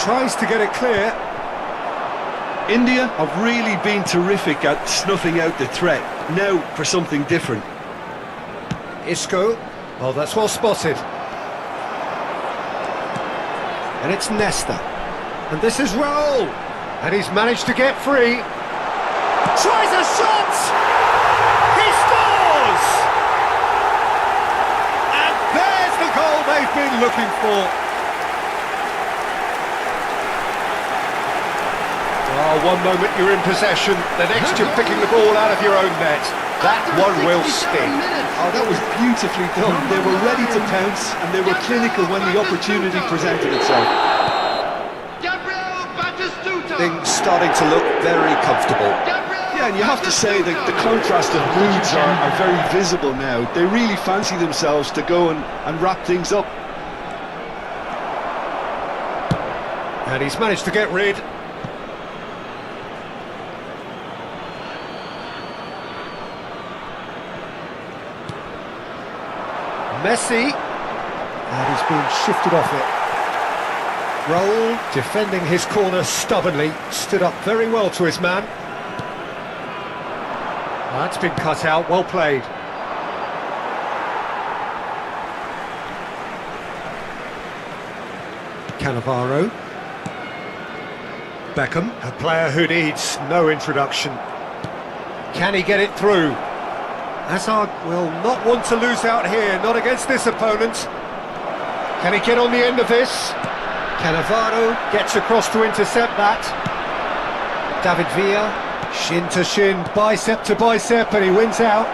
Tries to get it clear. India have really been terrific at snuffing out the threat. Now for something different. Isco. Oh, that's well spotted. And it's Nesta. And this is Raul. And he's managed to get free. Tries a shot! He scores! And there's the goal they've been looking for. Oh, one moment you're in possession, the next you're picking the ball out of your own net. That one will sting. Oh, that was beautifully done. They were ready to pounce, and they were clinical when the opportunity presented itself. Things starting to look very comfortable. Yeah, and you have to say that the contrast of moods are very visible now. They really fancy themselves to go and wrap things up. And he's managed to get rid. Messi, and he's been shifted off it. Raul, defending his corner stubbornly, stood up very well to his man. That's been cut out, well played. Cannavaro. Beckham, a player who needs no introduction. Can he get it through? Hazard will not want to lose out here, not against this opponent. Can he get on the end of this? Cannavaro gets across to intercept that. David Villa, shin to shin, bicep to bicep, and he wins out.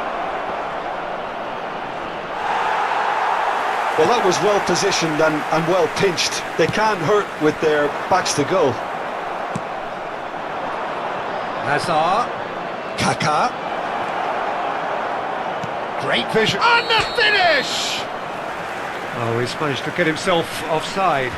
Well, that was well positioned and well pinched. They can't hurt with their backs to goal. Hazard, Kaká. Great vision. And the finish! Oh, he's managed to get himself offside.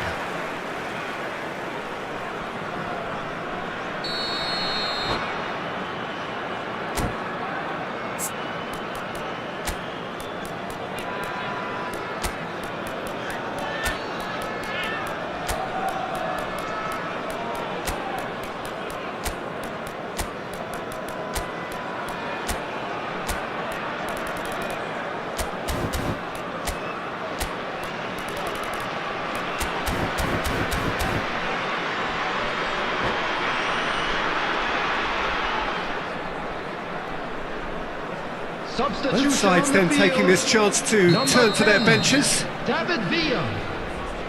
Substitution Both sides on the then field. taking this chance to Number turn to their 10, benches. David Villa.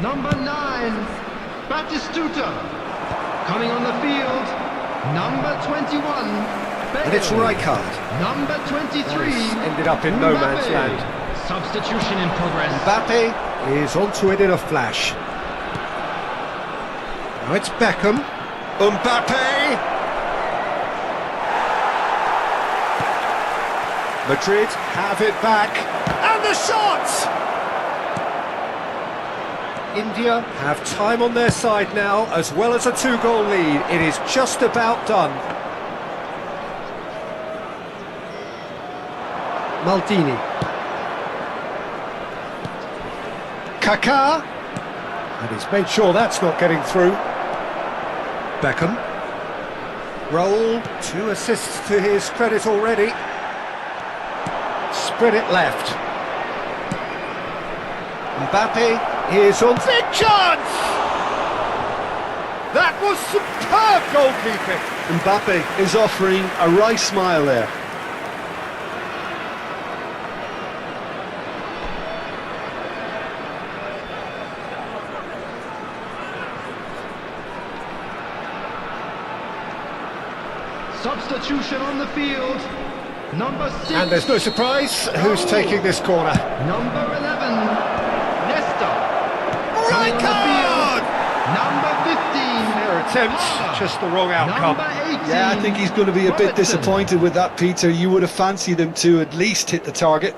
number 9, Batistuta. Coming on the field, number 21, And it's Rijkaard. number 23, Ended up in no man's Mbappe. land. Substitution in progress. Mbappe is onto it in a flash. Now it's Beckham. Mbappe! Madrid have it back. And the shot! India have time on their side now, as well as a 2-goal lead. It is just about done. Maldini. Kaká. And he's made sure that's not getting through. Beckham. Raul, 2 assists to his credit already. Spread it left. Mbappe is on the chance! That was superb goalkeeping! Mbappe is offering a wry smile there. Substitution on the field, number 6. And there's no surprise who's taking this corner. Number 11, Nesta. Coming on the Rijkaard! field, number 15. Their attempt, just the wrong outcome. Number 18. Yeah, I think he's going to be a bit Robertson. disappointed with that, Peter. You would have fancied him to at least hit the target.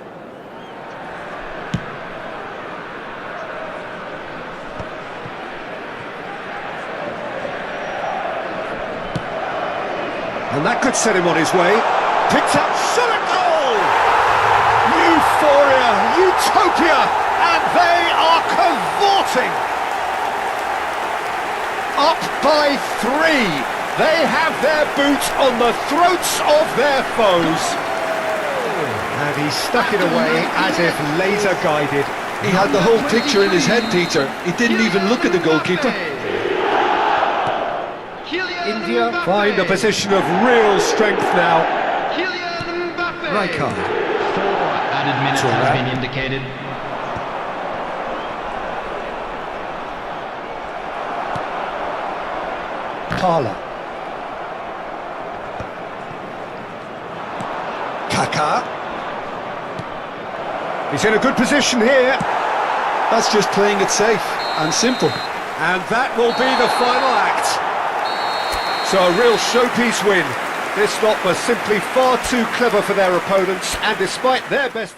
And that could set him on his way. Picked up, shot at goal! Euphoria, utopia, and they are cavorting! Up by 3. They have their boot on the throats of their foes. And he stuck it away as if laser guided. He had the whole picture in his head, Peter. He didn't even look at the goalkeeper. India find a position of real strength now. Kylian Mbappe. Rijkaard. 4 added minutes Sure, has right. been indicated. Parla. Kaká. He's in a good position here. That's just playing it safe and simple. And that will be the final act. So a real showpiece win. This lot was simply far too clever for their opponents, and despite their best...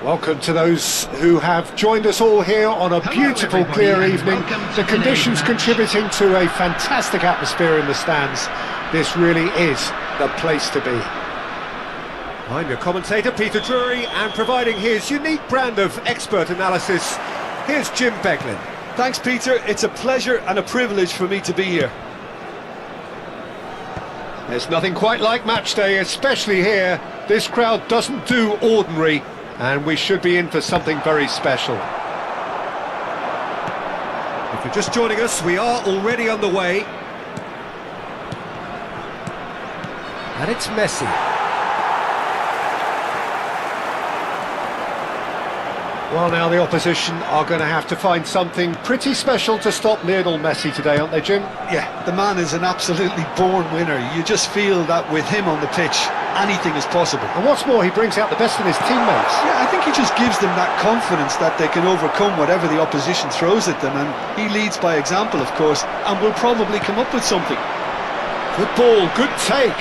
Welcome to those who have joined us all here on a Hello beautiful, everybody, clear and evening. welcome to The conditions today's match. contributing to a fantastic atmosphere in the stands. This really is the place to be. I'm your commentator, Peter Drury, and providing his unique brand of expert analysis, here's Jim Beglin. Thanks, Peter. It's a pleasure and a privilege for me to be here. There's nothing quite like match day, especially here. This crowd doesn't do ordinary, and we should be in for something very special. If you're just joining us, we are already on the way. And it's Messi. Well, now the opposition are going to have to find something pretty special to stop Lionel Messi today, aren't they, Jim? Yeah, the man is an absolutely born winner. You just feel that with him on the pitch, anything is possible. And what's more, he brings out the best in his teammates. Yeah, I think he just gives them that confidence that they can overcome whatever the opposition throws at them, and he leads by example, of course, and will probably come up with something. Good ball, good take.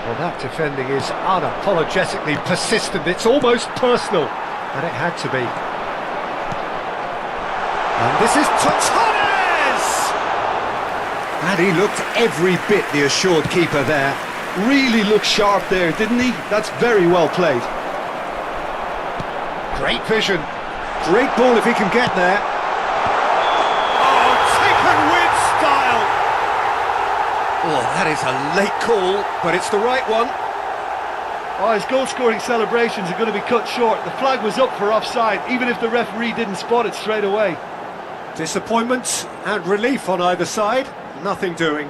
Well, that defending is unapologetically persistent. It's almost personal, and it had to be. And this is Torres! And he looked every bit the assured keeper there. Really looked sharp there, didn't he? That's very well played. Great vision. Great ball if he can get there. Oh, taken with style! Oh, that is a late call, but it's the right one. Oh, his goal-scoring celebrations are going to be cut short. The flag was up for offside, even if the referee didn't spot it straight away. Disappointment and relief on either side. Nothing doing.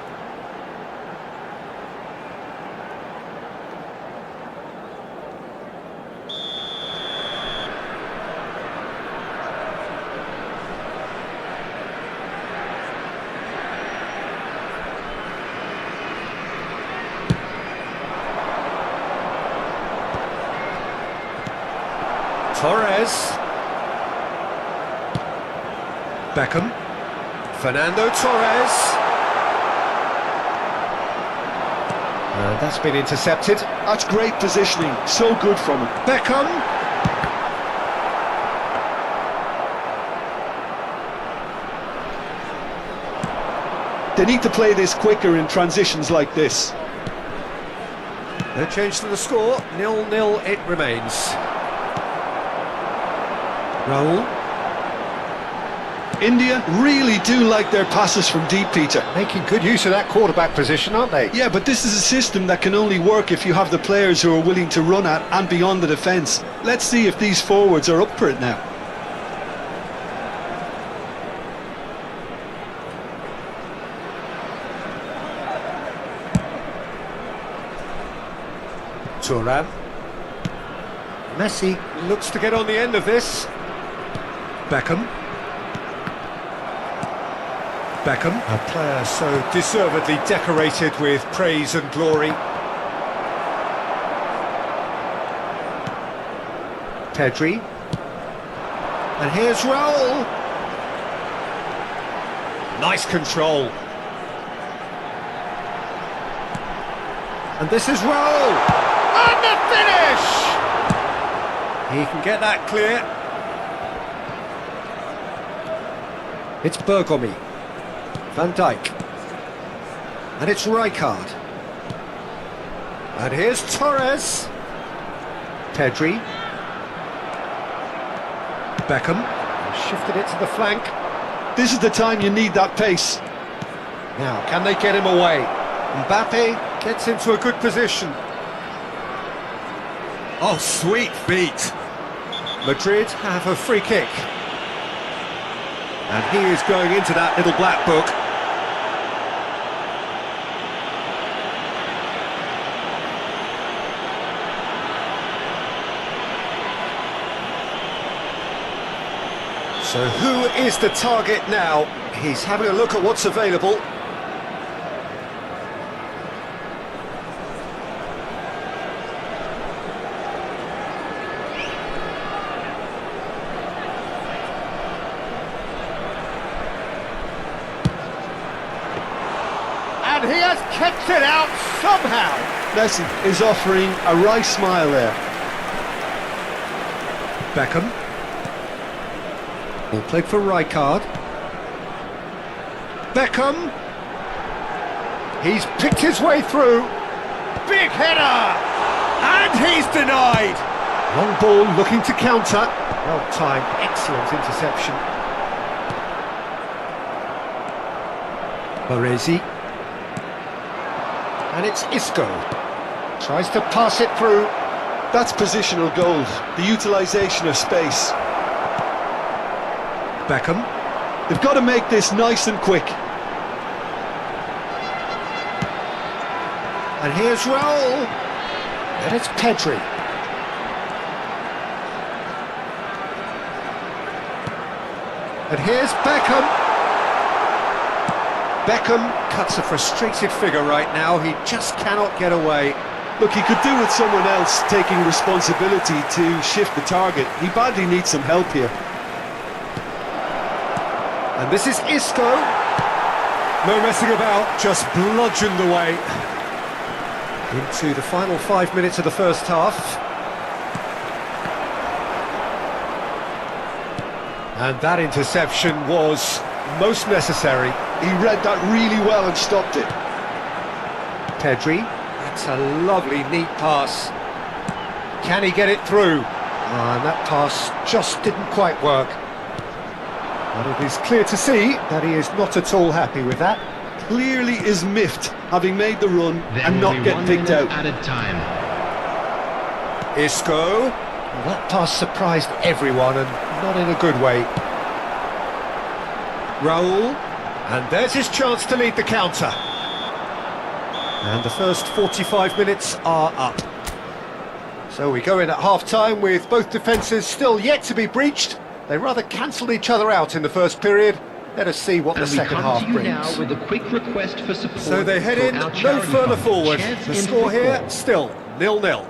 Torres. Beckham. Fernando Torres. And that's been intercepted. That's great positioning, so good from him. Beckham. They need to play this quicker in transitions like this. No change to the score. 0-0 it remains. Raul. India really do like their passes from deep, Peter. Making good use of that quarterback position, aren't they? Yeah, but this is a system that can only work if you have the players who are willing to run at and beyond the defence. Let's see if these forwards are up for it now. Thuram. Messi looks to get on the end of this. Beckham. Beckham, a player so deservedly decorated with praise and glory. Pedri. And here's Raul. Nice control. And this is Raul. And the finish! He can get that clear. It's Bergomi. Van Dijk. And it's Rijkaard. And here's Torres. Pedri. Beckham. Shifted it to the flank. This is the time you need that pace. Now, can they get him away? Mbappe gets into a good position. Oh, sweet feet. Madrid have a free kick. And he is going into that little black book. So who is the target now? He's having a look at what's available. And he has kept it out somehow. Messi is offering a wry smile there. Beckham. Ball played for Rijkaard. Beckham. He's picked his way through. Big header! And he's denied! Long ball looking to counter. Well timed, excellent interception. Baresi. And it's Isco. Tries to pass it through. That's positional gold, the utilisation of space. Beckham. They've got to make this nice and quick. And here's Raul. And it's Pedri. And here's Beckham. Beckham cuts a frustrated figure right now. He just cannot get away. Look, he could do with someone else taking responsibility to shift the target. He badly needs some help here. And this is Isco. No messing about, just bludgeoned away. Into the final 5 minutes of the first half. And that interception was most necessary. He read that really well and stopped it. Pedri, that's a lovely, neat pass. Can he get it through? And that pass just didn't quite work. But it is clear to see that he is not at all happy with that. Clearly is miffed, having made the run and not get picked out. Added time. Isco. Well, that pass surprised everyone and not in a good way. Raul. And there's his chance to lead the counter. And the first 45 minutes are up. So we go in at half-time with both defences still yet to be breached. They rather cancelled each other out in the first period. Let us see what the second half brings. Now with a quick request for support. So they head in, no further forward. The score here, still 0-0.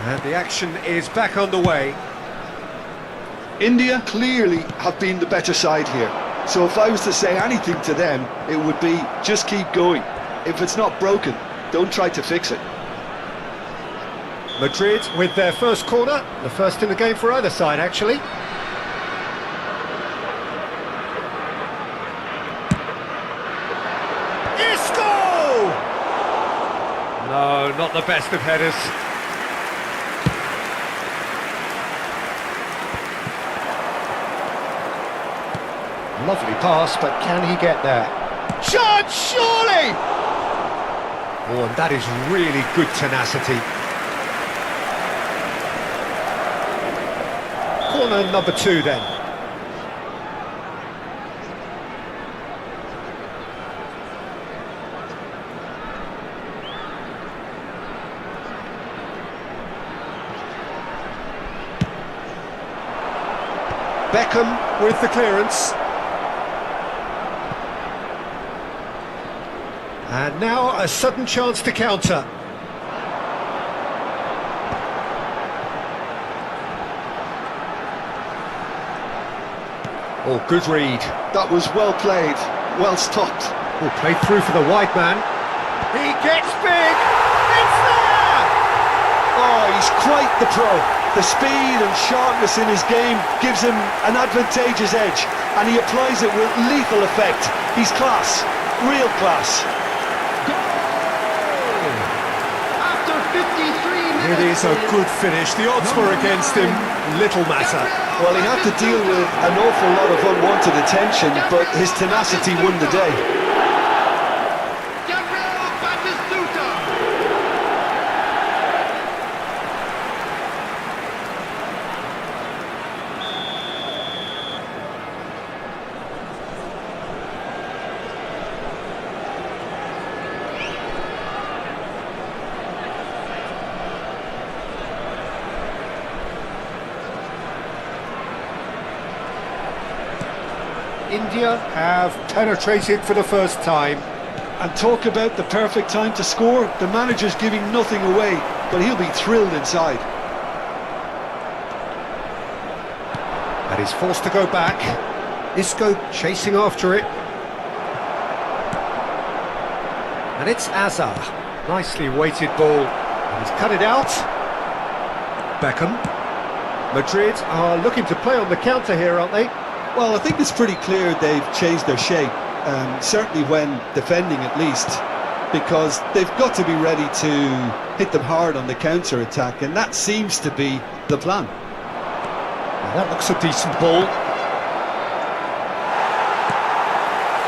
And the action is back underway. India clearly have been the better side here. So if I was to say anything to them, it would be just keep going. If it's not broken, don't try to fix it. Madrid with their first corner, the first in the game for either side actually. Isco! No, not the best of headers. Lovely pass, but can he get there? Shot, surely! Oh, and that is really good tenacity. Corner number 2 then. Beckham with the clearance. And now a sudden chance to counter. Oh, good read. That was well played, well stopped. Oh, played through for the wide man. He gets big! It's there! Oh, he's quite the pro. The speed and sharpness in his game gives him an advantageous edge. and he applies it with lethal effect. He's class, real class. Goal! After 53 minutes... It is a good finish. The odds were against him, little matter. Well, he had to deal with an awful lot of unwanted attention, but his tenacity won the day. India have penetrated for the first time. And talk about the perfect time to score. The manager's giving nothing away, but he'll be thrilled inside. And he's forced to go back. Isco chasing after it. And it's Azar. Nicely weighted ball. And he's cut it out. Beckham. Madrid are looking to play on the counter here, aren't they? Well, I think it's pretty clear they've changed their shape, certainly when defending at least, because they've got to be ready to hit them hard on the counter-attack, and that seems to be the plan. Well, that looks a decent ball.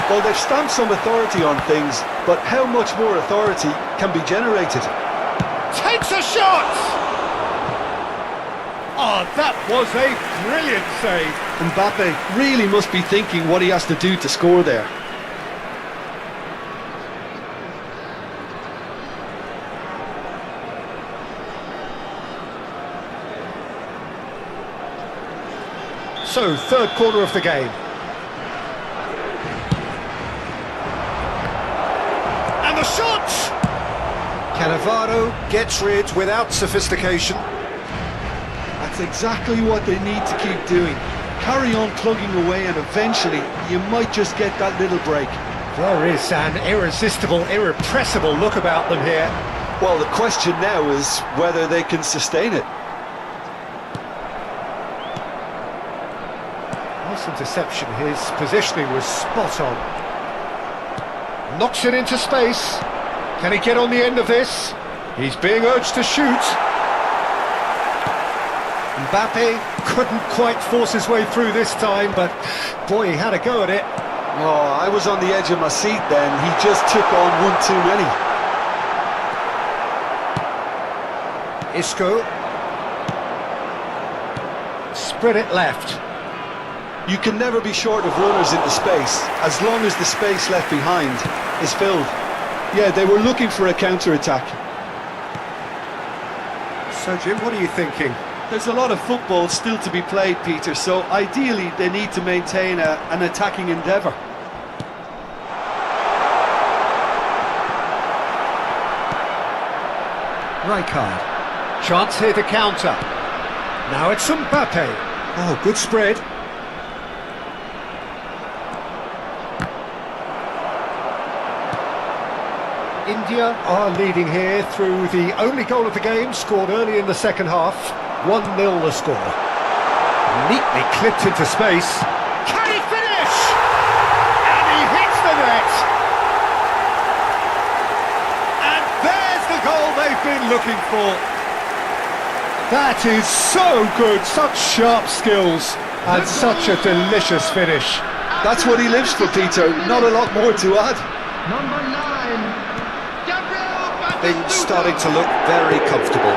Well, they've stamped some authority on things, but how much more authority can be generated? Takes a shot! Oh, that was a brilliant save. Mbappe really must be thinking what he has to do to score there. So, third quarter of the game. And the shot! Cannavaro gets rid without sophistication. That's exactly what they need to keep doing. Carry on plugging away and eventually you might just get that little break. There is an irresistible, irrepressible look about them here. Well, the question now is whether they can sustain it. Nice interception, his positioning was spot on. Knocks it into space. Can he get on the end of this? He's being urged to shoot. Mbappe couldn't quite force his way through this time, but boy, he had a go at it. Oh, I was on the edge of my seat then. He just took on one too many. Isco. Spread it left. You can never be short of runners into space, as long as the space left behind is filled. Yeah, they were looking for a counter-attack. So, Jim, what are you thinking? There's a lot of football still to be played, Peter, so ideally they need to maintain an attacking endeavour. Rijkaard. Chance here to counter. Now it's Mbappe. Oh, good spread. India are leading here through the only goal of the game, scored early in the second half. 1-0 the score. Neatly clipped into space. Can he finish? And he hits the net! And there's the goal they've been looking for. That is so good, such sharp skills, and such a delicious finish. That's what he lives for, Peter, not a lot more to add. Number 9, Things starting to look very comfortable.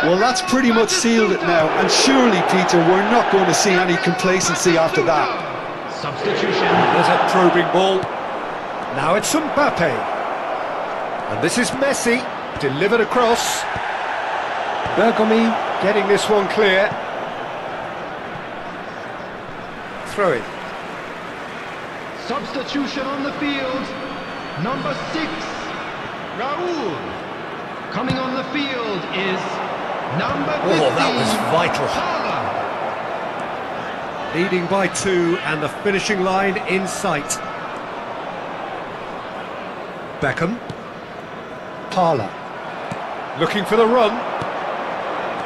Well, that's pretty much sealed it now, and surely, Peter, we're not going to see any complacency after that. Substitution. There's a probing ball. Now it's Mbappe. And this is Messi, delivered across. Bergomi getting this one clear. Throw it. Substitution on the field. Number 6, Raul. Coming on the field is number 15. Oh, that was vital. Paula. Leading by 2 and the finishing line in sight. Beckham. Parla. Looking for the run.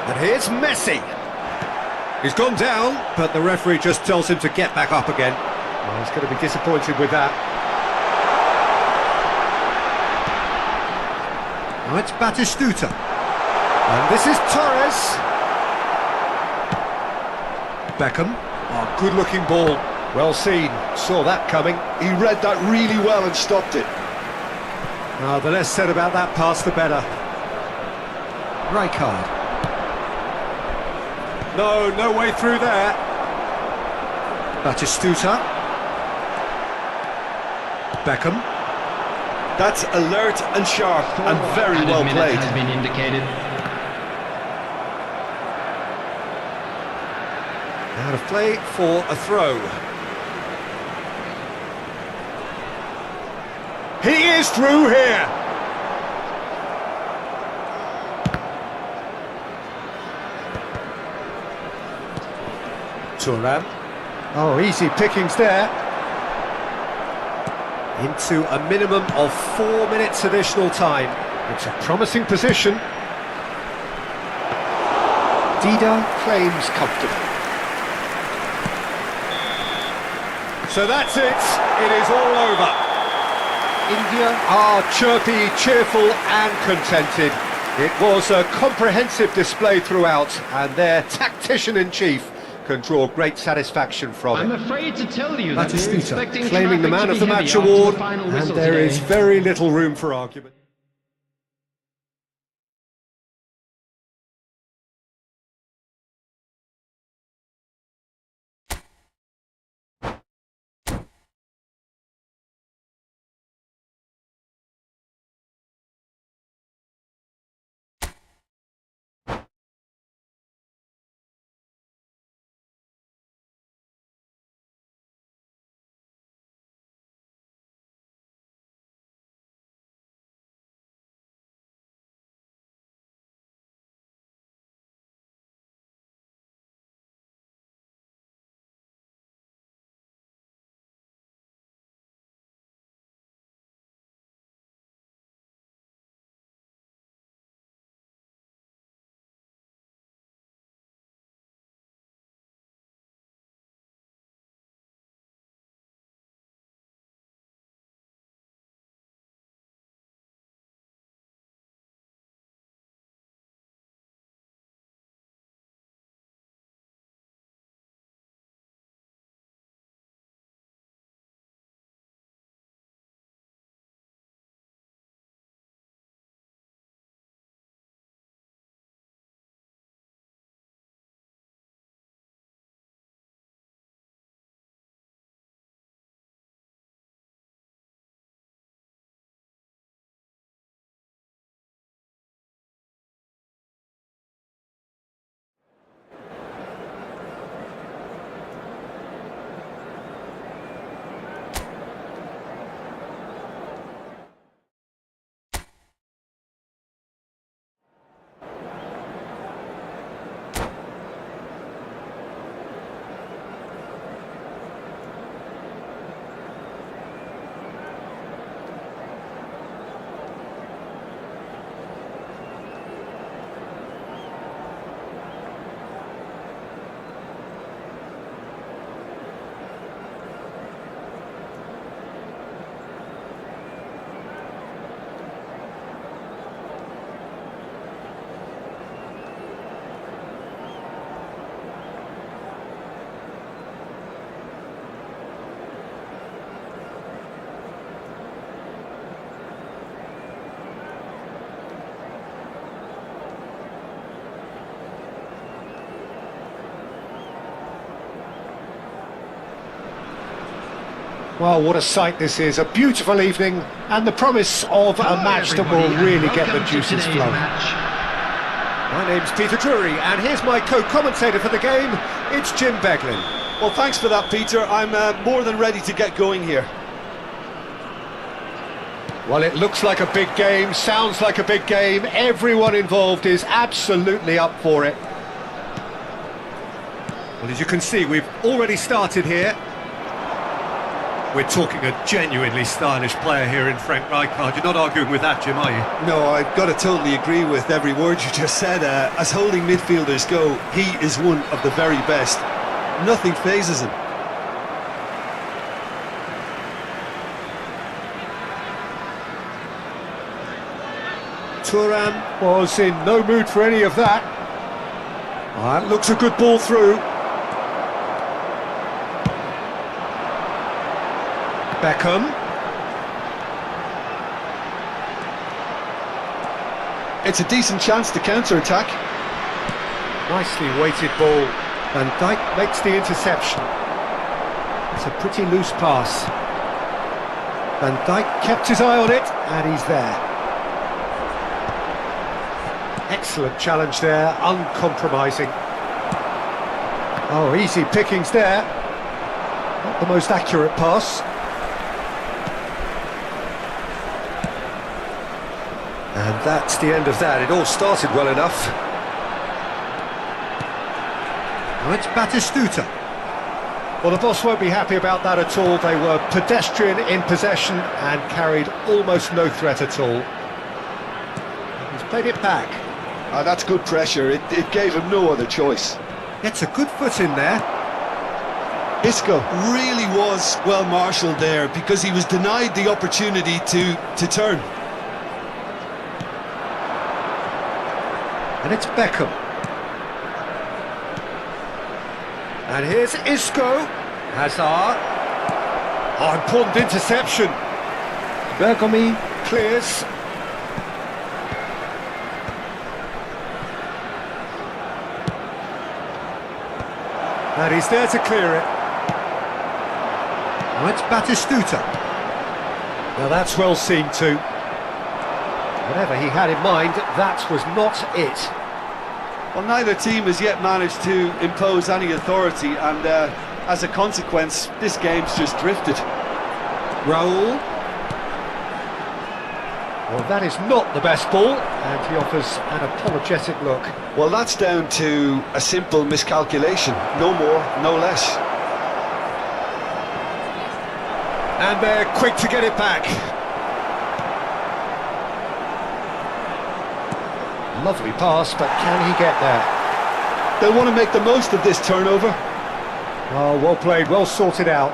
And here's Messi. He's gone down, but the referee just tells him to get back up again. Well, he's going to be disappointed with that. Now it's Batistuta. And this is Torres. Beckham. Oh, good-looking ball. Well seen. Saw that coming. He read that really well and stopped it. Oh, the less said about that pass, the better. Rijkaard. No way through there. Batistuta. Beckham. That's alert and sharp and very Added well minute played. has been indicated. Out of play for a throw. He is through here. Thuram. Oh, easy pickings there. Into a minimum of 4 minutes additional time. It's a promising position. Dida claims comfortable. So that's it. It is all over. India are chirpy, cheerful and contented. It was a comprehensive display throughout, and their tactician-in-chief can draw great satisfaction from it. I'm afraid to tell you that we're Batistuta expecting claiming the man traffic of to the be match heavy after award, the final and whistle there is today. very little room for argument. Well, what a sight this is. A beautiful evening and the promise of a match that will really get the juices flowing. My name's Peter Drury, and here's my co-commentator for the game. It's Jim Beglin. Well, thanks for that, Peter. I'm more than ready to get going here. Well, it looks like a big game, sounds like a big game. Everyone involved is absolutely up for it. Well, as you can see, we've already started here. We're talking a genuinely stylish player here in Frank Rijkaard. You're not arguing with that, Jim, are you? No, I've got to totally agree with every word you just said. As holding midfielders go, he is one of the very best. Nothing phases him. Thuram was in no mood for any of that. That looks a good ball through. Beckham. It's a decent chance to counter-attack. Nicely weighted ball. Van Dijk makes the interception. It's a pretty loose pass. Van Dijk kept his eye on it, and he's there. Excellent challenge there, uncompromising. Oh, easy pickings there. Not the most accurate pass. And that's the end of that. It all started well enough. Now it's Batistuta. Well, the boss won't be happy about that at all. They were pedestrian in possession and carried almost no threat at all. He's played it back. That's good pressure. It gave him no other choice. Gets a good foot in there. Isco really was well marshalled there because he was denied the opportunity to turn. And it's Beckham. And here's Isco. Hazard. Oh, important interception. Bergomi clears. And he's there to clear it. Now it's Batistuta. Now that's well seen too. Whatever he had in mind, that was not it. Well, neither team has yet managed to impose any authority, and as a consequence, this game's just drifted. Raul. Well, that is not the best ball, and he offers an apologetic look. Well, that's down to a simple miscalculation. No more, no less. And they're quick to get it back. Lovely pass, but can he get there? They'll want to make the most of this turnover. Oh, well played, well sorted out.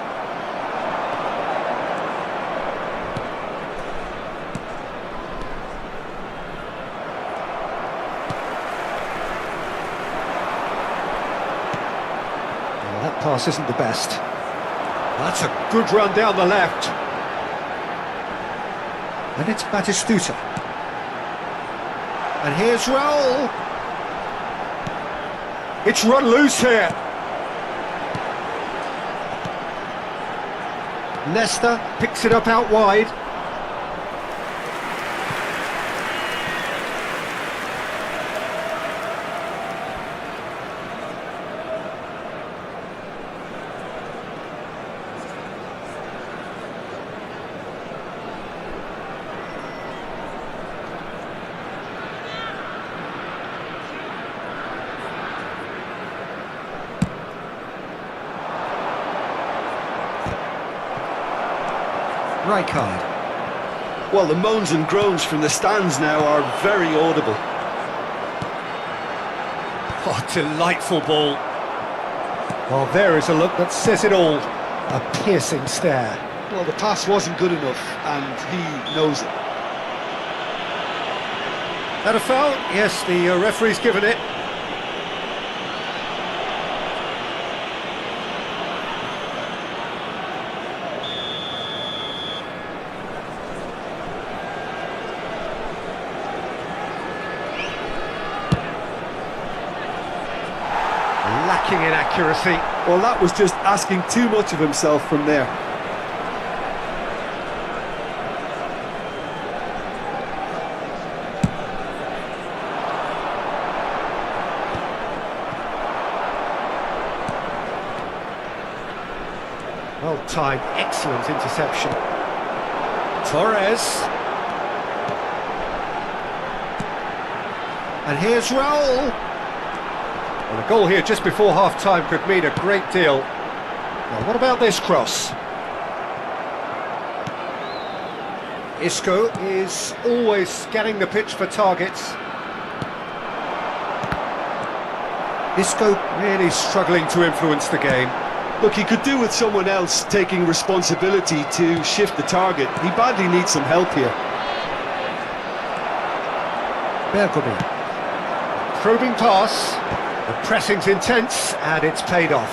Well, that pass isn't the best. That's a good run down the left. And it's Batistuta. And here's Raul. It's run loose here. Nesta picks it up out wide. Rijkaard. Well, the moans and groans from the stands now are very audible. Oh, delightful ball. Well, there is a look that says it all. A piercing stare. Well, the pass wasn't good enough, and he knows it. That a foul? Yes, the referee's given it. Lacking in accuracy. Well, that was just asking too much of himself from there. Well timed, excellent interception. Torres. And here's Raul. Well, a goal here just before half-time could mean a great deal. Now, what about this cross? Isco is always scanning the pitch for targets. Isco really struggling to influence the game. Look, he could do with someone else taking responsibility to shift the target. He badly needs some help here. Bergomi. Probing pass. The pressing's intense and it's paid off.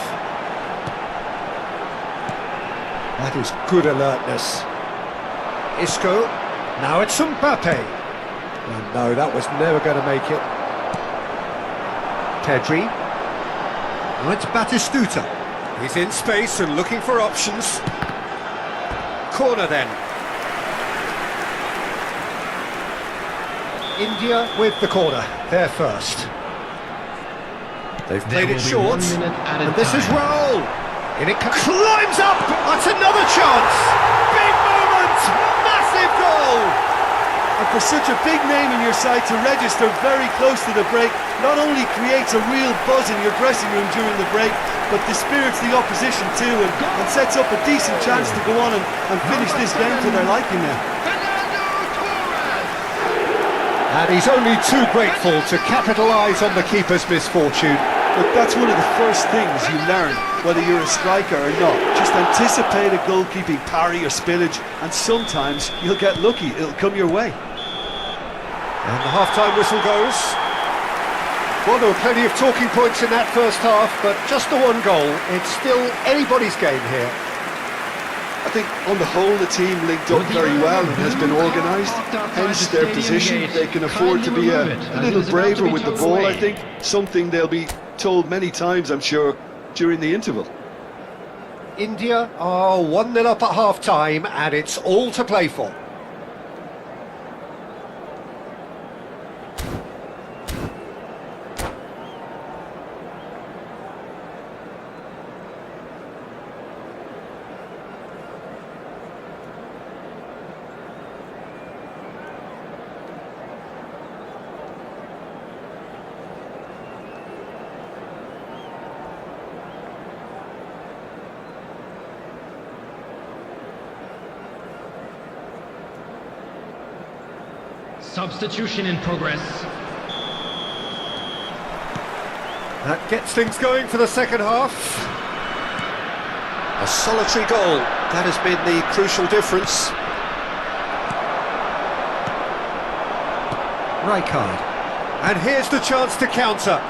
That is good alertness. Isco. Now it's Mbappe. Oh, no, that was never going to make it. Pedri. Now it's Batistuta. He's in space and looking for options. Corner then. India with the corner, they're first. They've played it short, and this is Raul. In it climbs up, that's another chance. Big moment, massive goal. And for such a big name in your side to register very close to the break, not only creates a real buzz in your dressing room during the break, but dispirits the opposition too, and sets up a decent chance to go on and finish this game to their liking now. And he's only too grateful to capitalise on the keeper's misfortune. But that's one of the first things you learn, whether you're a striker or not. Just anticipate a goalkeeping parry or spillage, and sometimes you'll get lucky, it'll come your way. And the half-time whistle goes. Well, there were plenty of talking points in that first half, but just the one goal. It's still anybody's game here. I think on the whole the team linked up very well and has been organised, hence their position. They can afford to be a little braver with the ball, I think, something they'll be told many times, I'm sure, during the interval. India are 1-0 up at half-time and it's all to play for. Substitution in progress. That gets things going for the second half. A solitary goal, that has been the crucial difference. Rijkaard. And here's the chance to counter.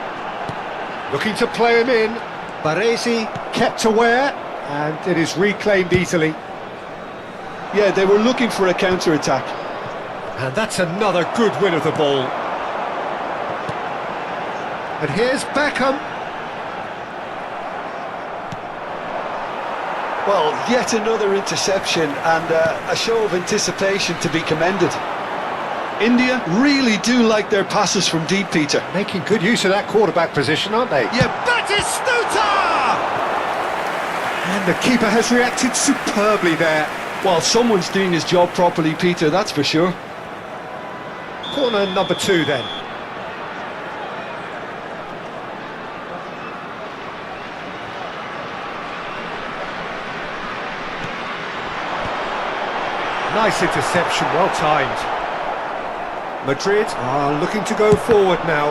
Looking to play him in. Baresi kept aware, and it is reclaimed easily. Yeah, they were looking for a counter-attack. And that's another good win of the ball. And here's Beckham. Well, yet another interception and a show of anticipation to be commended. India really do like their passes from deep, Peter. Making good use of that quarterback position, aren't they? Yeah, Batistuta! And the keeper has reacted superbly there. well, someone's doing his job properly, Peter, that's for sure. Corner number 2 then. Nice interception, well timed. Madrid are looking to go forward now.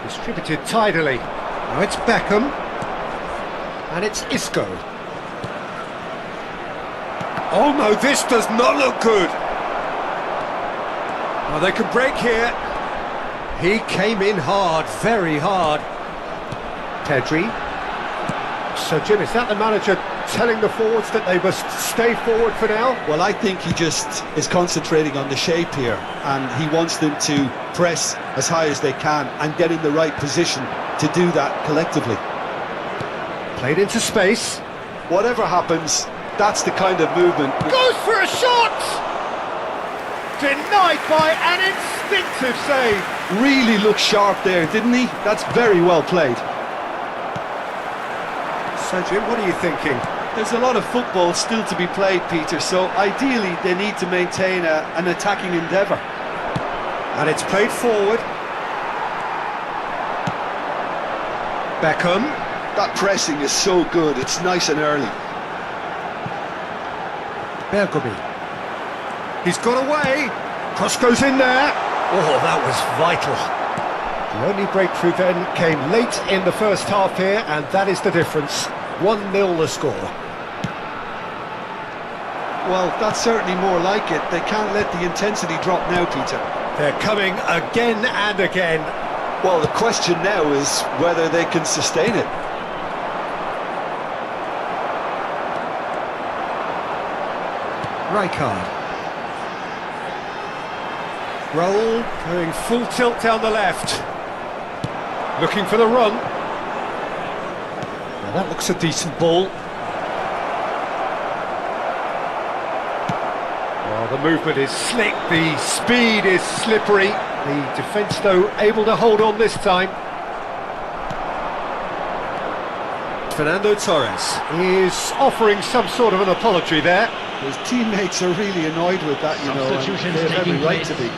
Distributed tidily. Now it's Beckham. And it's Isco. Oh no, this does not look good. Oh, they could break here. He came in hard, very hard. Pedri. So Jim, is that the manager telling the forwards that they must stay forward for now? Well, I think he just is concentrating on the shape here, and he wants them to press as high as they can and get in the right position to do that collectively. Played into space. Whatever happens, that's the kind of movement. Goes for a shot! Denied by an instinctive save. Really looked sharp there, didn't he? That's very well played. So Jim, what are you thinking? There's a lot of football still to be played, Peter, so ideally they need to maintain an attacking endeavour. And it's played forward. Beckham. That pressing is so good, it's nice and early. Bergomi. He's got away. Cross goes in there. Oh, that was vital. The only breakthrough then came late in the first half here, and that is the difference. 1-0 the score. Well, that's certainly more like it. They can't let the intensity drop now, Peter. They're coming again and again. Well, the question now is whether they can sustain it. Rijkaard. Raul going full tilt down the left. Looking for the run. Now that looks a decent ball. Well, the movement is slick, the speed is slippery. The defence, though, able to hold on this time. Fernando Torres is offering some sort of an apology there. His teammates are really annoyed with that, you know, and Substitutions they have every taking right place. to be.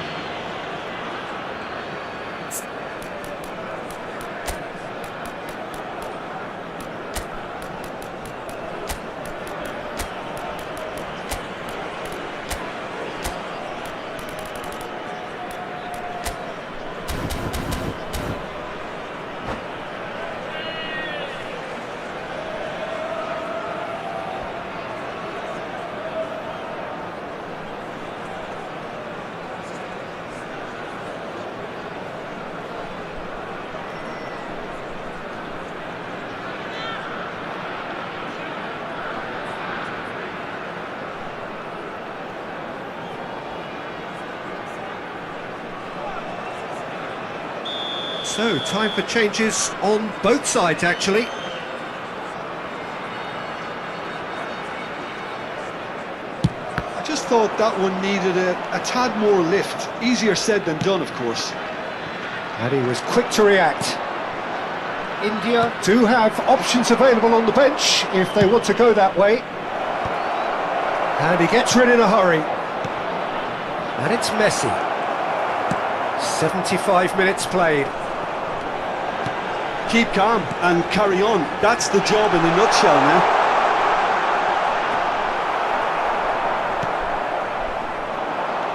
So, time for changes on both sides, actually. I just thought that one needed a tad more lift. Easier said than done, of course. And he was quick to react. India do have options available on the bench if they want to go that way. And he gets rid in a hurry. And it's Messi. 75 minutes played. Keep calm and carry on. That's the job in a nutshell now.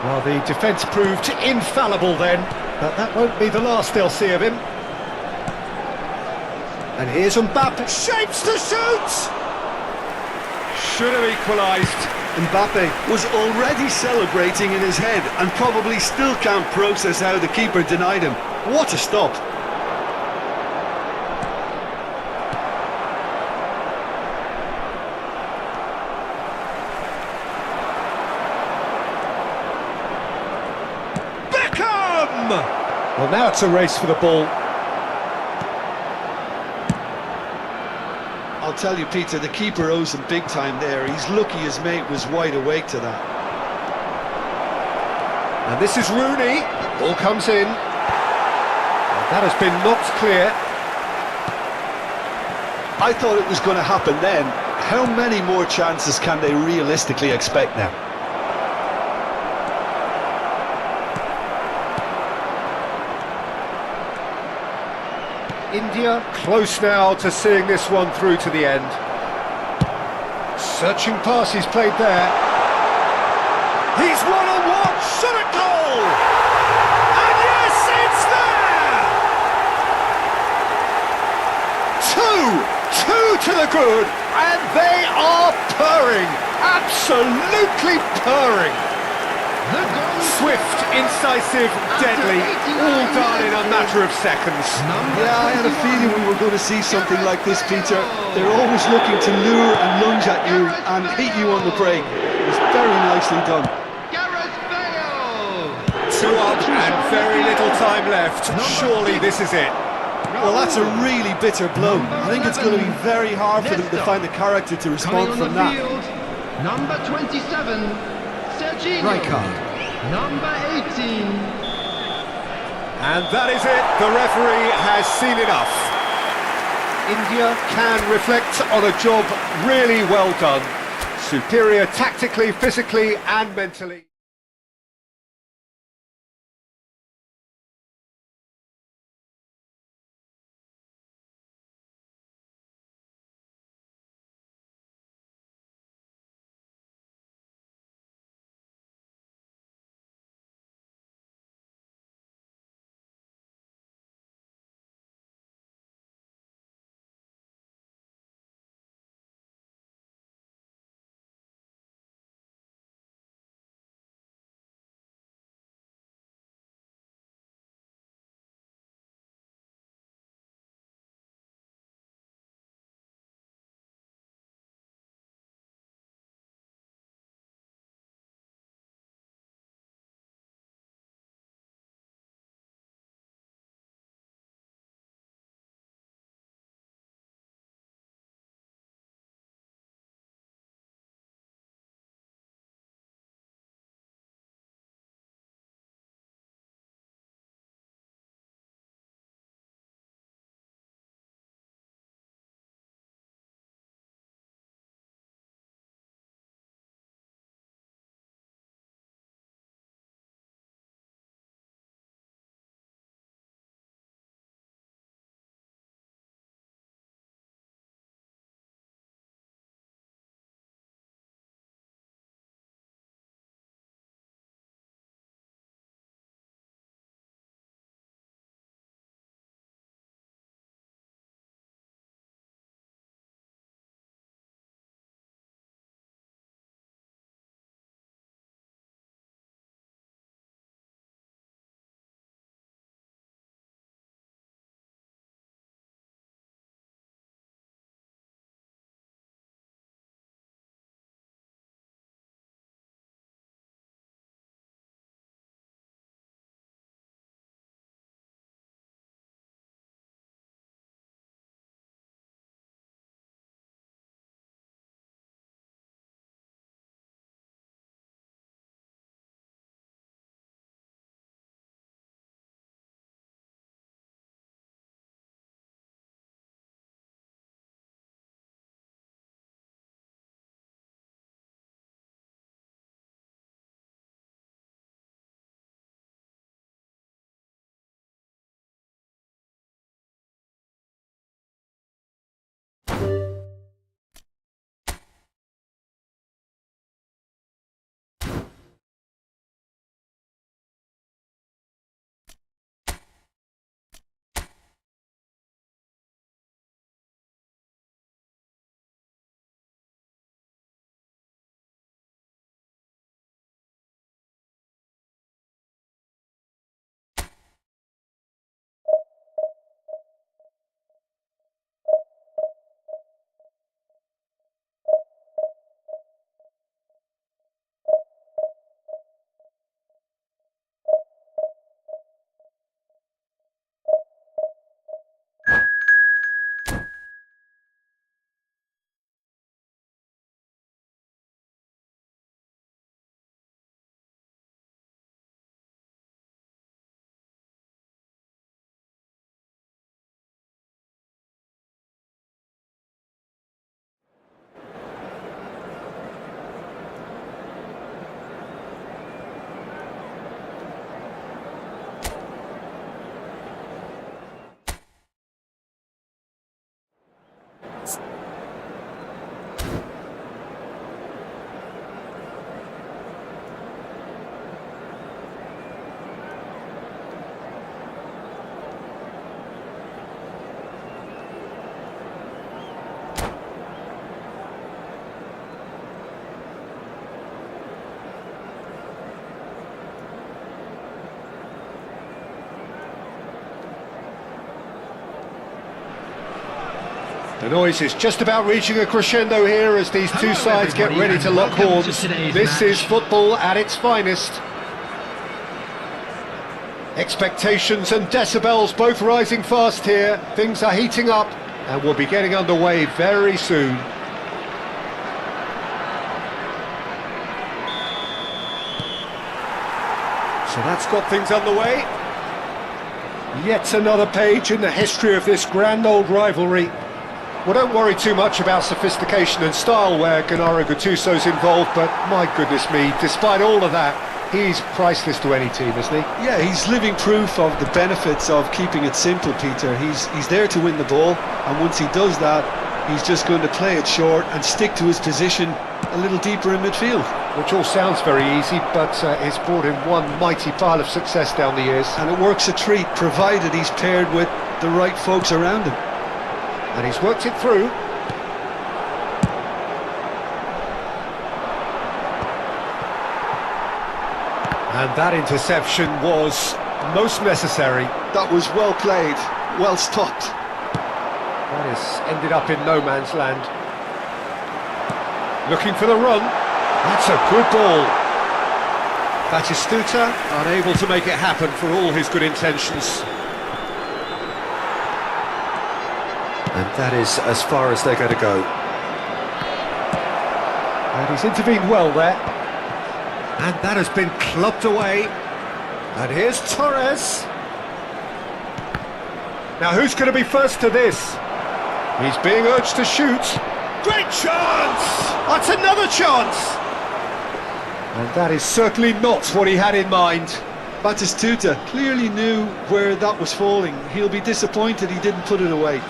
Well, the defence proved infallible then, but that won't be the last they'll see of him. And here's Mbappe, shapes to shoot! Should have equalised. Mbappe was already celebrating in his head and probably still can't process how the keeper denied him. What a stop! Well, now it's a race for the ball. I'll tell you, Peter, the keeper owes him big time there. He's lucky his mate was wide awake to that. And this is Rooney. Ball comes in. And that has been knocked clear. I thought it was going to happen then. How many more chances can they realistically expect now? India close now to seeing this one through to the end. Searching pass he's played there. He's one-on-one, shot at goal! And yes, it's there! Two to the good, and they are purring, absolutely purring. The goal Swift, incisive, deadly, all done in a matter of seconds. Yeah, I had a feeling we were going to see something like this, Peter. They're always looking to lure and lunge at you and hit you on the break. It was very nicely done. Gareth Bale! 2 up and very little time left. Surely this is it. Well, that's a really bitter blow. I think it's going to be very hard for them to find the character to respond Coming on from the that. field, number 27, Serginho. Rijkaard. Number 18. And that is it. The referee has seen enough. India can reflect on a job really well done. Superior tactically, physically and mentally. The noise is just about reaching a crescendo here as these two sides get everybody, ready to and lock welcome to horns. today's This match. is football at its finest. Expectations and decibels both rising fast here. Things are heating up and we'll be getting underway very soon. So that's got things underway. Yet another page in the history of this grand old rivalry. Well, don't worry too much about sophistication and style where Gennaro Gattuso's involved, but my goodness me, despite all of that, he's priceless to any team, isn't he? Yeah, he's living proof of the benefits of keeping it simple, Peter. He's there to win the ball, and once he does that, he's just going to play it short and stick to his position a little deeper in midfield. Which all sounds very easy, but it's brought him one mighty pile of success down the years. And it works a treat, provided he's paired with the right folks around him. And he's worked it through. And that interception was most necessary. That was well played, well stopped. That has ended up in no man's land. Looking for the run. That's a good ball. Batistuta unable to make it happen for all his good intentions. And that is as far as they're going to go. And he's intervened well there. And that has been clubbed away. And here's Torres. Now who's going to be first to this? He's being urged to shoot. Great chance! That's another chance! And that is certainly not what he had in mind. Batistuta clearly knew where that was falling. He'll be disappointed he didn't put it away.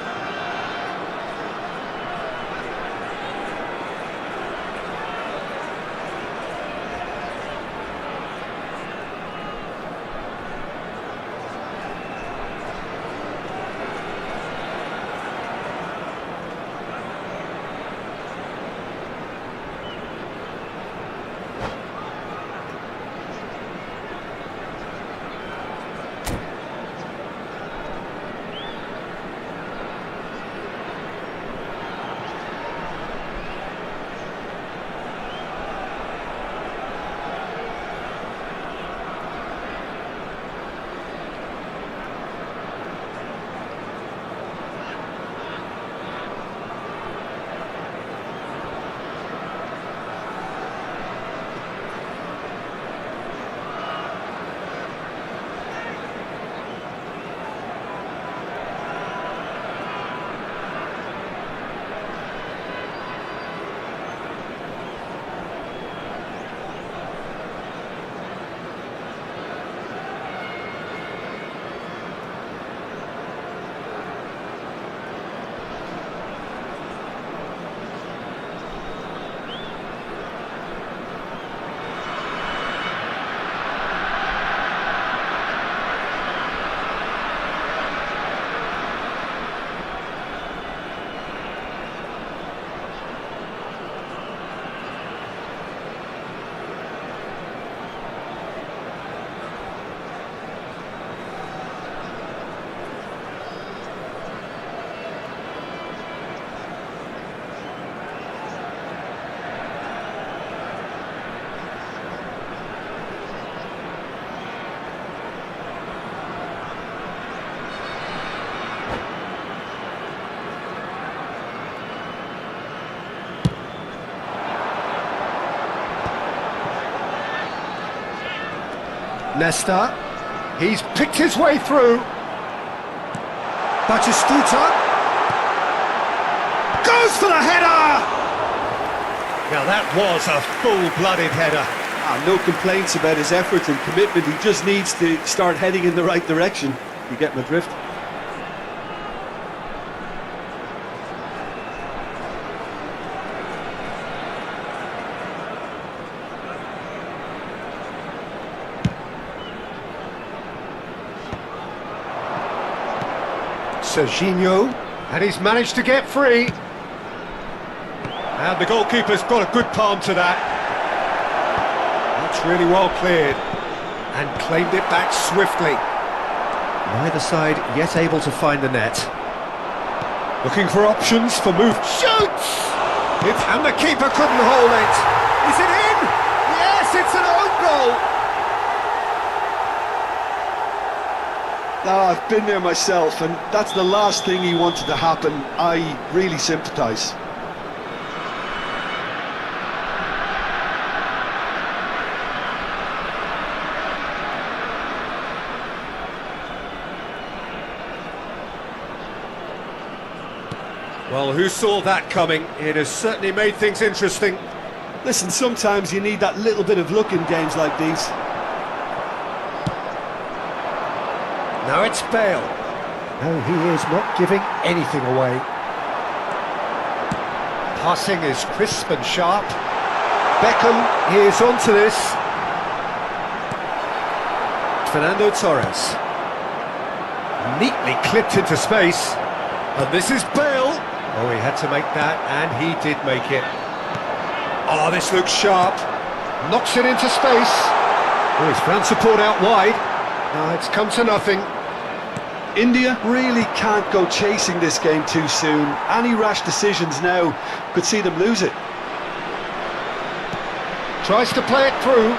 Nesta, he's picked his way through. Batistuta goes for the header! Now that was a full-blooded header. No complaints about his effort and commitment. He just needs to start heading in the right direction. You get my drift? Serginho, and he's managed to get free. And the goalkeeper's got a good palm to that. That's really well cleared. And claimed it back swiftly. Neither side yet able to find the net. Looking for options for move. Shoots! And the keeper couldn't hold it. Is it in? Yes, it's an own goal. Now, I've been there myself, and that's the last thing he wanted to happen. I really sympathise. Well, who saw that coming? It has certainly made things interesting. Listen, sometimes you need that little bit of luck in games like these. Now it's Bale. No, he is not giving anything away. Passing is crisp and sharp. Beckham is onto this. Fernando Torres. Neatly clipped into space. And this is Bale. Oh, he had to make that, and he did make it. Oh, this looks sharp. Knocks it into space. Oh, he's found support out wide. It's come to nothing. India really can't go chasing this game too soon. Any rash decisions now could see them lose it. Tries to play it through.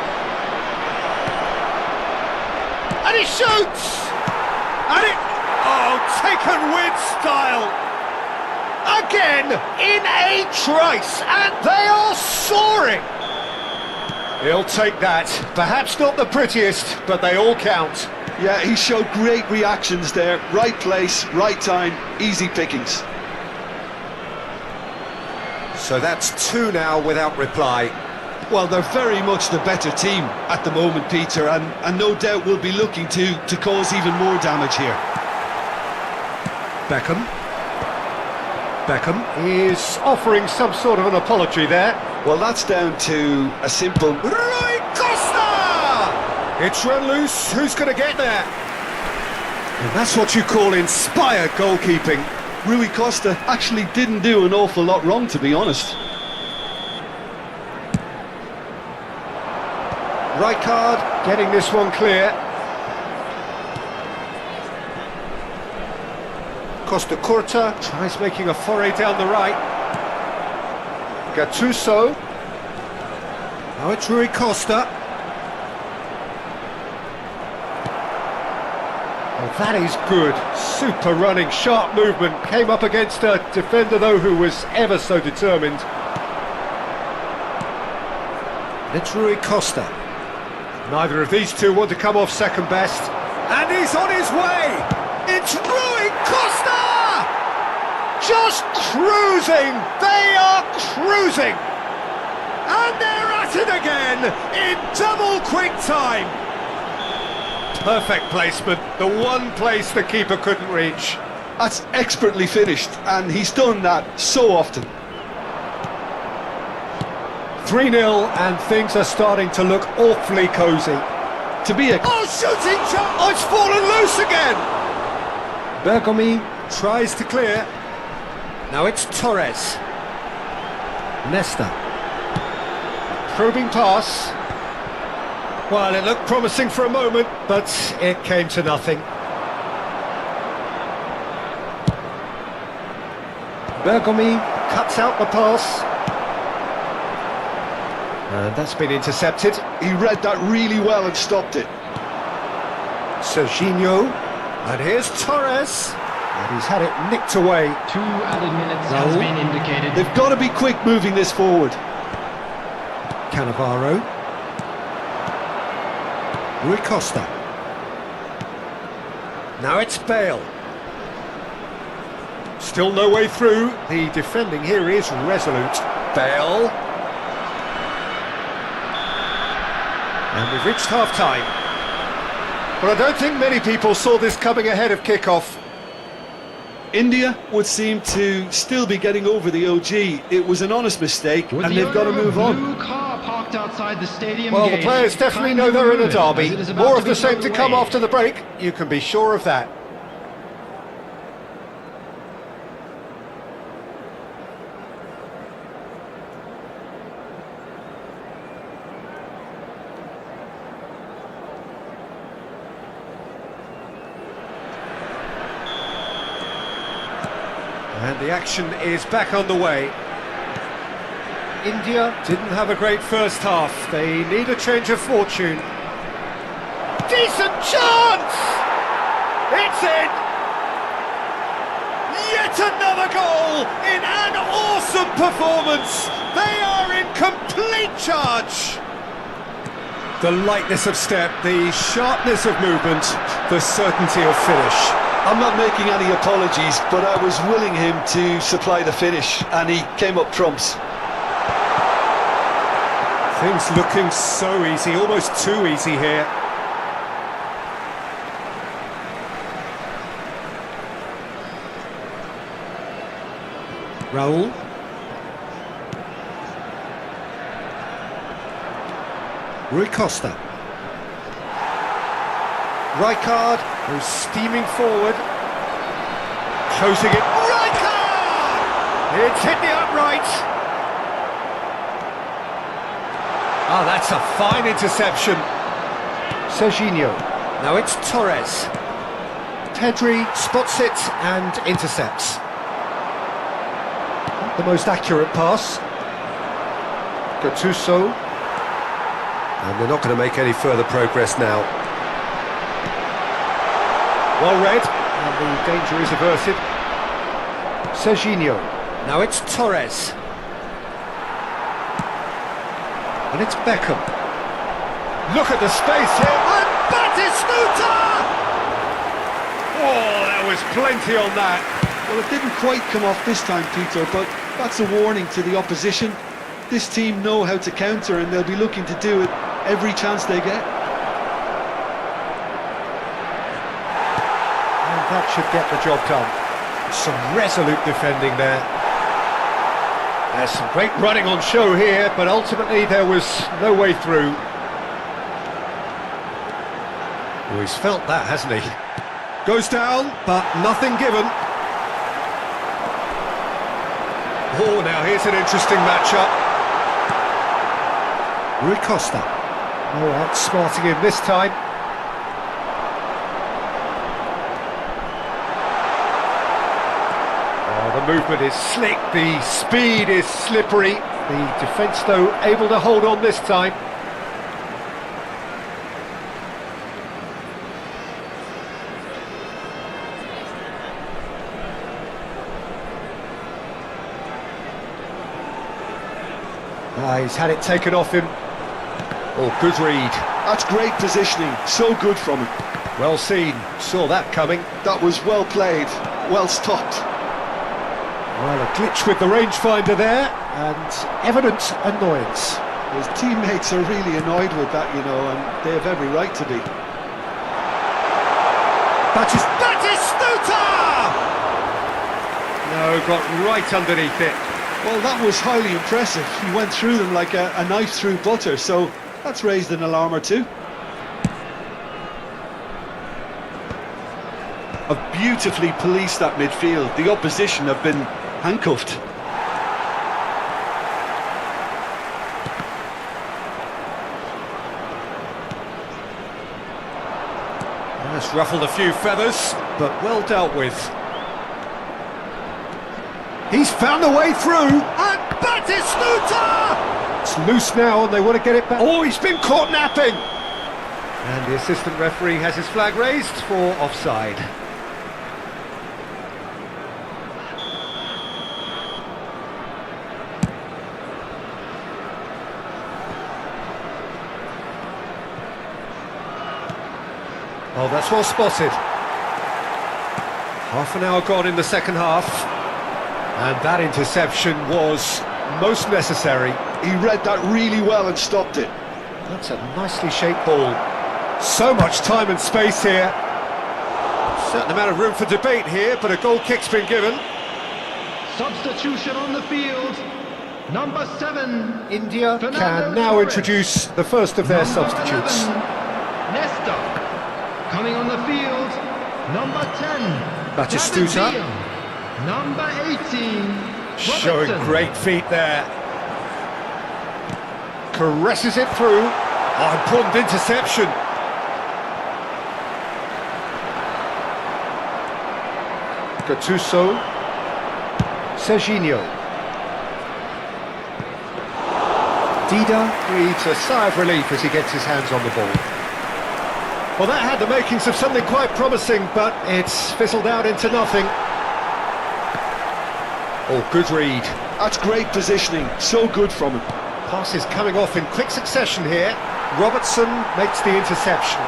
And he shoots! And it... Oh, taken with style! Again, in a trice, and they are soaring! He'll take that. Perhaps not the prettiest, but they all count. Yeah, he showed great reactions there. Right place, right time, easy pickings. So that's two now without reply. Well, they're very much the better team at the moment, Peter, and no doubt will be looking to cause even more damage here. Beckham is offering some sort of an apology there. Well, that's down to a simple... Rui Costa! It's run loose, who's going to get there? And that's what you call inspired goalkeeping. Rui Costa actually didn't do an awful lot wrong, to be honest. Rijkaard getting this one clear. Costa Curta tries making a foray down the right. Gattuso. Now it's Rui Costa. Oh, that is good. Super running, sharp movement. Came up against a defender, though, who was ever so determined. It's Rui Costa. Neither of these two want to come off second best. And he's on his way! It's Rui Costa! Just cruising! They are cruising! And they're at it again in double quick time! Perfect placement, the one place the keeper couldn't reach. That's expertly finished, and he's done that so often. 3-0, and things are starting to look awfully cosy. To be a... Oh, shooting shot! Oh, it's fallen loose again! Bergomi tries to clear. Now it's Torres. Nesta. Probing pass. Well, it looked promising for a moment, but it came to nothing. Bergomi cuts out the pass. And that's been intercepted. He read that really well and stopped it. Serginho. And here's Torres. And he's had it nicked away. 2 added minutes has been indicated. They've got to be quick moving this forward. Cannavaro. Rui Costa. Now it's Bale. Still no way through. The defending here is resolute. Bale. And we've reached half-time. But I don't think many people saw this coming ahead of kick-off. India would seem to still be getting over the OG. It was an honest mistake, and they've got to move on. Blue car parked outside the stadium Well, the gate. players definitely know they're in a derby. More of the same to come after the break. You can be sure of that. And the action is back underway. India didn't have a great first half. They need a change of fortune. Decent chance! It's in! Yet another goal in an awesome performance! They are in complete charge! The lightness of step, the sharpness of movement, the certainty of finish. I'm not making any apologies, but I was willing him to supply the finish, and he came up trumps. Things looking so easy, almost too easy here. Raul. Rui Costa. Rijkaard, who's steaming forward. Closing it. Rijkaard! It's hit the upright. Ah, that's a fine interception. Serginho. Now it's Torres. Pedri spots it and intercepts. Not the most accurate pass. Gattuso. And they're not going to make any further progress now. Well read, and the danger is averted. Serginho. Now it's Torres. And it's Beckham. Look at the space here, and Batistuta! Oh, there was plenty on that. Well, it didn't quite come off this time, Peter, but that's a warning to the opposition. This team know how to counter, and they'll be looking to do it every chance they get. And that should get the job done. Some resolute defending there. There's some great running on show here, but ultimately there was no way through. Oh, he's felt that, hasn't he? Goes down, but nothing given. Oh, now here's an interesting matchup. Rui Costa. Oh, outsmarting him this time. The movement is slick, the speed is slippery. The defence, though, able to hold on this time. He's had it taken off him. Oh, good read. That's great positioning, so good from him. Well seen, saw that coming. That was well played, well stopped. Well, a glitch with the rangefinder there, and evident annoyance. His teammates are really annoyed with that, you know, and they have every right to be. Batistuta! No, got right underneath it. Well, that was highly impressive. He went through them like a knife through butter, so that's raised an alarm or two. Have beautifully policed that midfield. The opposition have been handcuffed. That's ruffled a few feathers, but well dealt with. He's found a way through, and Batistuta! It's loose now, and they want to get it back. Oh, he's been caught napping! And the assistant referee has his flag raised for offside. Oh, that's well spotted. Half an hour gone in the second half. And that interception was most necessary. He read that really well and stopped it. That's a nicely shaped ball. So much time and space here. Certain amount of room for debate here, but a goal kick's been given. Substitution on the field. Number 7. India Fernando can now Torres. introduce the first of their Number substitutes. 11, Nesta. Coming on the field. Number 10. Batistuta. David Beal. Number 18. Showing Robertson. great feet there. Caresses it through. Oh, important interception. Gattuso. Serginho. Dida breathes a sigh of relief as he gets his hands on the ball. Well, that had the makings of something quite promising, but it's fizzled out into nothing. Oh, good read. That's great positioning, so good from him. Pass is coming off in quick succession here. Robertson makes the interception.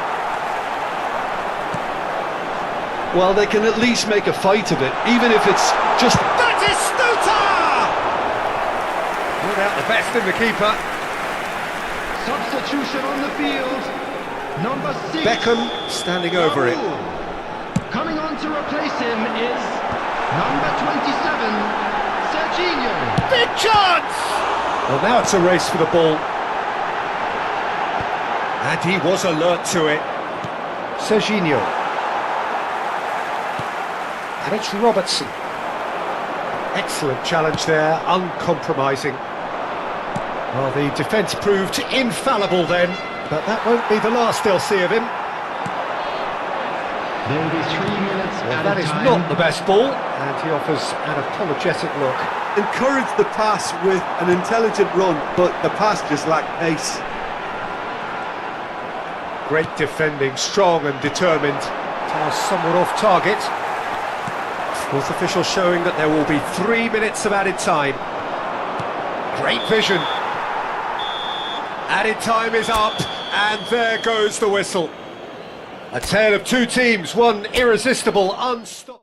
Well, they can at least make a fight of it, even if it's just... Batistuta! Without the best in the keeper. Substitution on the field. Number 6. Beckham standing over it. Raul. Coming on to replace him is number 27, Serginho. Big chance! Well, now it's a race for the ball. And he was alert to it. Serginho. And it's Robertson. Excellent challenge there, uncompromising. Well, the defence proved infallible then, but that won't be the last they'll see of him. There will be 3 minutes Well, at that a is time. not the best ball, and he offers an apologetic look. Encourage the pass with an intelligent run, but the pass just lacked pace. Great defending, strong and determined. Task somewhat off target. Fourth official showing that there will be 3 minutes of added time. Great vision. Added time is up, and there goes the whistle. A tale of two teams, one irresistible, unstoppable.